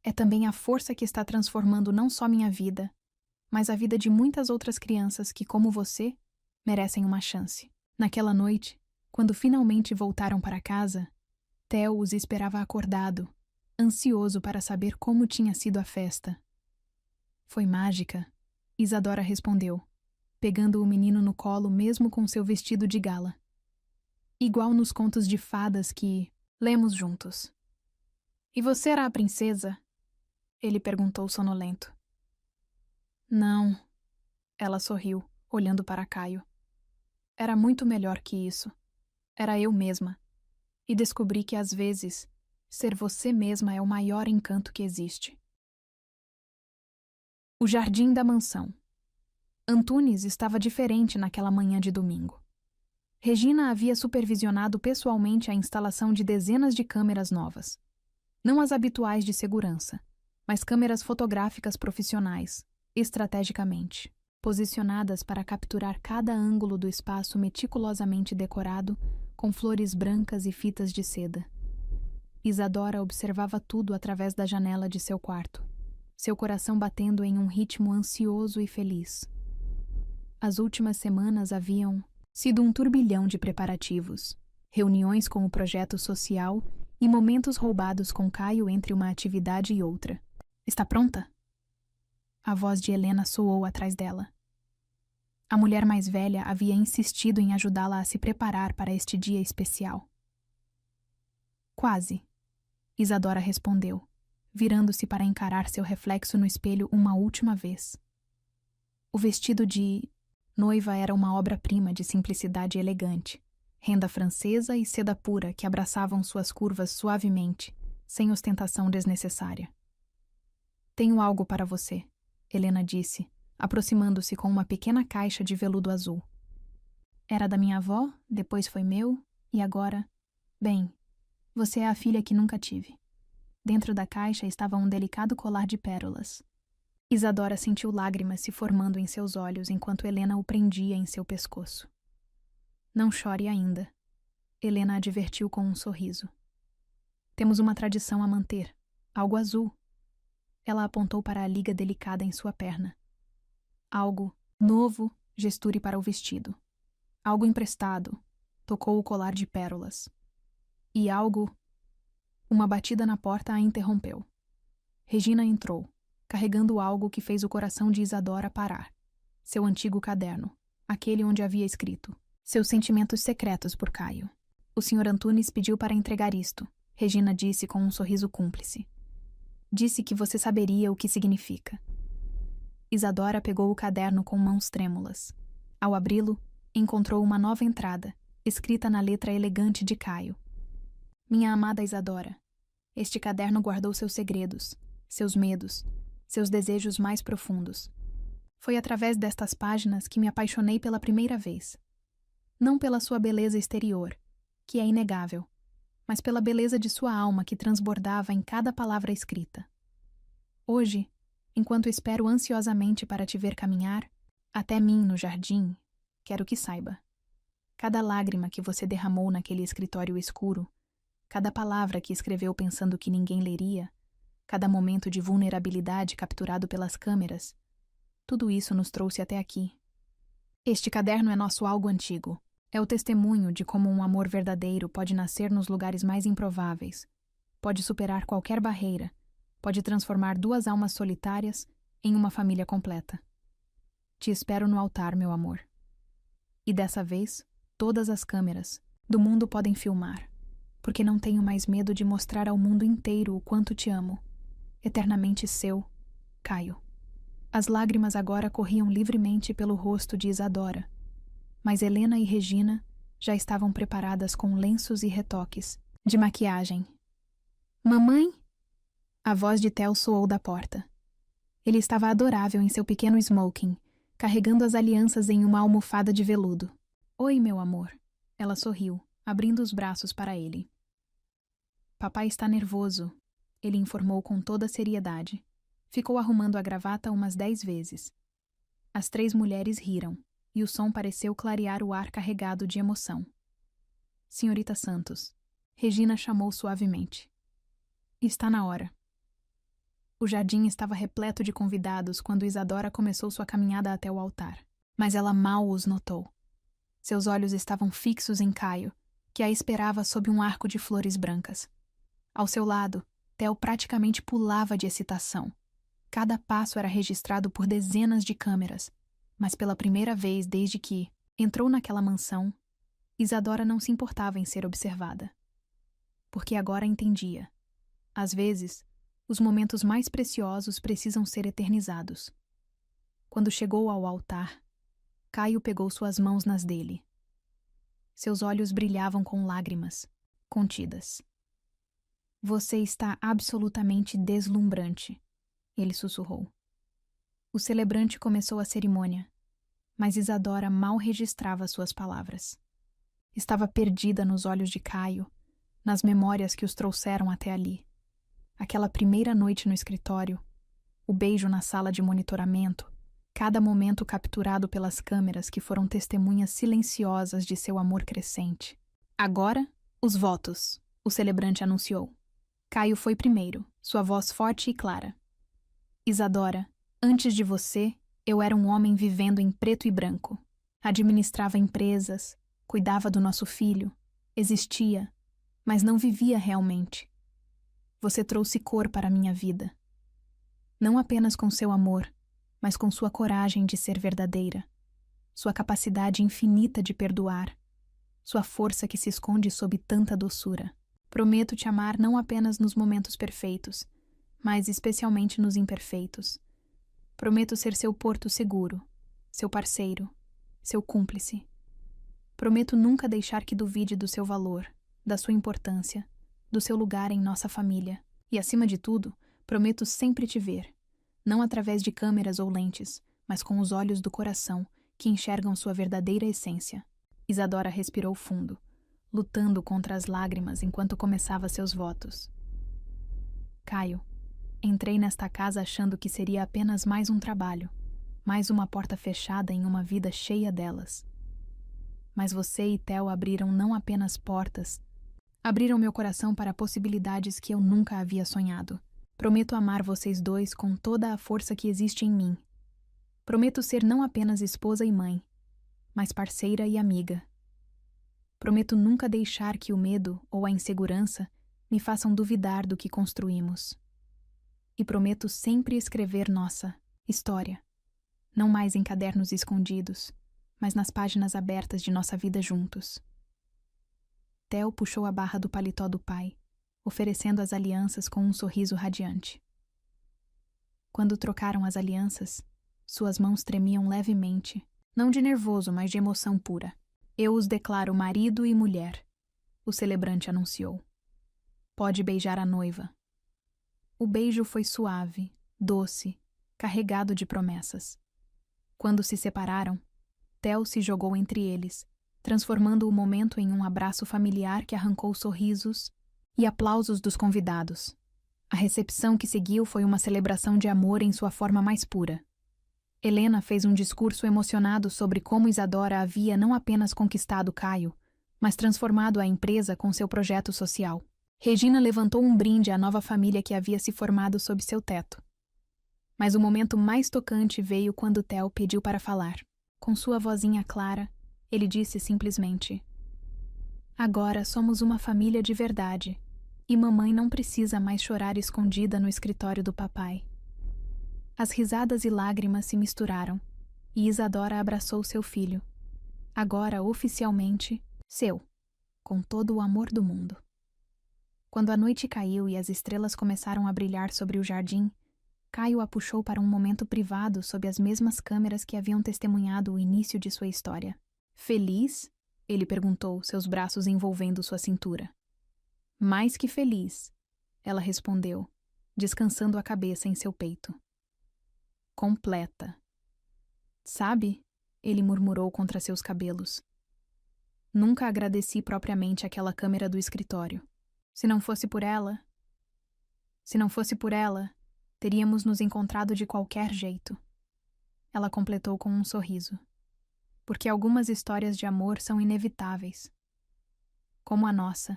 É também a força que está transformando não só minha vida, mas a vida de muitas outras crianças que, como você, merecem uma chance. Naquela noite, quando finalmente voltaram para casa, Theo os esperava acordado, ansioso para saber como tinha sido a festa. Foi mágica, Isadora respondeu, pegando o menino no colo mesmo com seu vestido de gala. Igual nos contos de fadas que lemos juntos. E você era a princesa? Ele perguntou sonolento. Não. Ela sorriu, olhando para Caio. Era muito melhor que isso. Era eu mesma. E descobri que, às vezes, ser você mesma é o maior encanto que existe. O jardim da mansão. Antunes estava diferente naquela manhã de domingo. Regina havia supervisionado pessoalmente a instalação de dezenas de câmeras novas. Não as habituais de segurança, mas câmeras fotográficas profissionais, estrategicamente, posicionadas para capturar cada ângulo do espaço meticulosamente decorado com flores brancas e fitas de seda. Isadora observava tudo através da janela de seu quarto, seu coração batendo em um ritmo ansioso e feliz. As últimas semanas haviam sido um turbilhão de preparativos, reuniões com o projeto social e momentos roubados com Caio entre uma atividade e outra. Está pronta? A voz de Helena soou atrás dela. A mulher mais velha havia insistido em ajudá-la a se preparar para este dia especial. Quase, Isadora respondeu, virando-se para encarar seu reflexo no espelho uma última vez. O vestido de noiva era uma obra-prima de simplicidade elegante, renda francesa e seda pura que abraçavam suas curvas suavemente, sem ostentação desnecessária. Tenho algo para você, Helena disse, aproximando-se com uma pequena caixa de veludo azul. Era da minha avó, depois foi meu, e agora... Bem, você é a filha que nunca tive. Dentro da caixa estava um delicado colar de pérolas. Isadora sentiu lágrimas se formando em seus olhos enquanto Helena o prendia em seu pescoço. Não chore ainda, Helena advertiu com um sorriso. Temos uma tradição a manter, algo azul. Ela apontou para a liga delicada em sua perna. Algo novo, gesture para o vestido. Algo emprestado, tocou o colar de pérolas. E algo... Uma batida na porta a interrompeu. Regina entrou, carregando algo que fez o coração de Isadora parar. Seu antigo caderno, aquele onde havia escrito seus sentimentos secretos por Caio. O Sr. Antunes pediu para entregar isto, Regina disse com um sorriso cúmplice. Disse que você saberia o que significa. Isadora pegou o caderno com mãos trêmulas. Ao abri-lo, encontrou uma nova entrada, escrita na letra elegante de Caio. Minha amada Isadora, este caderno guardou seus segredos, seus medos, seus desejos mais profundos. Foi através destas páginas que me apaixonei pela primeira vez. Não pela sua beleza exterior, que é inegável, mas pela beleza de sua alma que transbordava em cada palavra escrita. Hoje, enquanto espero ansiosamente para te ver caminhar, até mim no jardim, quero que saiba. Cada lágrima que você derramou naquele escritório escuro, cada palavra que escreveu pensando que ninguém leria, cada momento de vulnerabilidade capturado pelas câmeras, tudo isso nos trouxe até aqui. Este caderno é nosso algo antigo. É o testemunho de como um amor verdadeiro pode nascer nos lugares mais improváveis, pode superar qualquer barreira, pode transformar duas almas solitárias em uma família completa. Te espero no altar, meu amor. E dessa vez, todas as câmeras do mundo podem filmar, porque não tenho mais medo de mostrar ao mundo inteiro o quanto te amo. Eternamente seu, Caio. As lágrimas agora corriam livremente pelo rosto de Isadora, mas Helena e Regina já estavam preparadas com lenços e retoques de maquiagem. Mamãe? A voz de Theo soou da porta. Ele estava adorável em seu pequeno smoking, carregando as alianças em uma almofada de veludo. Oi, meu amor. Ela sorriu, abrindo os braços para ele. Papai está nervoso, ele informou com toda a seriedade. Ficou arrumando a gravata umas 10 vezes. As 3 mulheres riram, e o som pareceu clarear o ar carregado de emoção. Senhorita Santos, Regina chamou suavemente. Está na hora. O jardim estava repleto de convidados quando Isadora começou sua caminhada até o altar, mas ela mal os notou. Seus olhos estavam fixos em Caio, que a esperava sob um arco de flores brancas. Ao seu lado, Theo praticamente pulava de excitação. Cada passo era registrado por dezenas de câmeras, mas pela primeira vez desde que entrou naquela mansão, Isadora não se importava em ser observada. Porque agora entendia. Às vezes, os momentos mais preciosos precisam ser eternizados. Quando chegou ao altar, Caio pegou suas mãos nas dele. Seus olhos brilhavam com lágrimas, contidas. Você está absolutamente deslumbrante, ele sussurrou. O celebrante começou a cerimônia, mas Isadora mal registrava suas palavras. Estava perdida nos olhos de Caio, nas memórias que os trouxeram até ali. Aquela primeira noite no escritório, o beijo na sala de monitoramento, cada momento capturado pelas câmeras que foram testemunhas silenciosas de seu amor crescente. Agora, os votos, o celebrante anunciou. Caio foi primeiro, sua voz forte e clara. Isadora, antes de você, eu era um homem vivendo em preto e branco. Administrava empresas, cuidava do nosso filho, existia, mas não vivia realmente. Você trouxe cor para a minha vida. Não apenas com seu amor, mas com sua coragem de ser verdadeira, sua capacidade infinita de perdoar, sua força que se esconde sob tanta doçura. Prometo te amar não apenas nos momentos perfeitos, mas especialmente nos imperfeitos. Prometo ser seu porto seguro, seu parceiro, seu cúmplice. Prometo nunca deixar que duvide do seu valor, da sua importância, do seu lugar em nossa família. E, acima de tudo, prometo sempre te ver, não através de câmeras ou lentes, mas com os olhos do coração, que enxergam sua verdadeira essência. Isadora respirou fundo, lutando contra as lágrimas enquanto começava seus votos. Caio, entrei nesta casa achando que seria apenas mais um trabalho, mais uma porta fechada em uma vida cheia delas. Mas você e Theo abriram não apenas portas, abriram meu coração para possibilidades que eu nunca havia sonhado. Prometo amar vocês dois com toda a força que existe em mim. Prometo ser não apenas esposa e mãe, mas parceira e amiga. Prometo nunca deixar que o medo ou a insegurança me façam duvidar do que construímos. E prometo sempre escrever nossa história, não mais em cadernos escondidos, mas nas páginas abertas de nossa vida juntos. Theo puxou a barra do paletó do pai, oferecendo as alianças com um sorriso radiante. Quando trocaram as alianças, suas mãos tremiam levemente, não de nervoso, mas de emoção pura. Eu os declaro marido e mulher, o celebrante anunciou. Pode beijar a noiva. O beijo foi suave, doce, carregado de promessas. Quando se separaram, Theo se jogou entre eles, transformando o momento em um abraço familiar que arrancou sorrisos e aplausos dos convidados. A recepção que seguiu foi uma celebração de amor em sua forma mais pura. Helena fez um discurso emocionado sobre como Isadora havia não apenas conquistado Caio, mas transformado a empresa com seu projeto social. Regina levantou um brinde à nova família que havia se formado sob seu teto. Mas o momento mais tocante veio quando Theo pediu para falar. Com sua vozinha clara, ele disse simplesmente: "Agora somos uma família de verdade, e mamãe não precisa mais chorar escondida no escritório do papai." As risadas e lágrimas se misturaram, e Isadora abraçou seu filho, agora oficialmente seu, com todo o amor do mundo. Quando a noite caiu e as estrelas começaram a brilhar sobre o jardim, Caio a puxou para um momento privado sob as mesmas câmeras que haviam testemunhado o início de sua história. "Feliz?" ele perguntou, seus braços envolvendo sua cintura. "Mais que feliz," ela respondeu, descansando a cabeça em seu peito. "Completa." "Sabe?" ele murmurou contra seus cabelos. "Nunca agradeci propriamente aquela câmera do escritório. Se não fosse por ela, teríamos nos encontrado de qualquer jeito." Ela completou com um sorriso. "Porque algumas histórias de amor são inevitáveis. Como a nossa.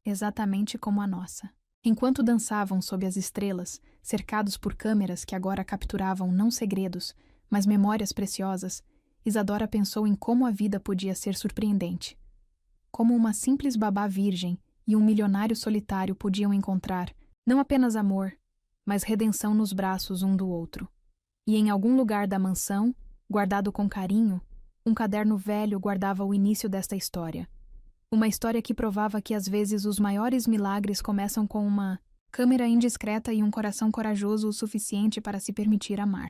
Exatamente como a nossa." Enquanto dançavam sob as estrelas, cercados por câmeras que agora capturavam não segredos, mas memórias preciosas, Isadora pensou em como a vida podia ser surpreendente. Como uma simples babá virgem e um milionário solitário podiam encontrar, não apenas amor, mas redenção nos braços um do outro. E em algum lugar da mansão, guardado com carinho, um caderno velho guardava o início desta história. Uma história que provava que às vezes os maiores milagres começam com uma câmera indiscreta e um coração corajoso o suficiente para se permitir amar.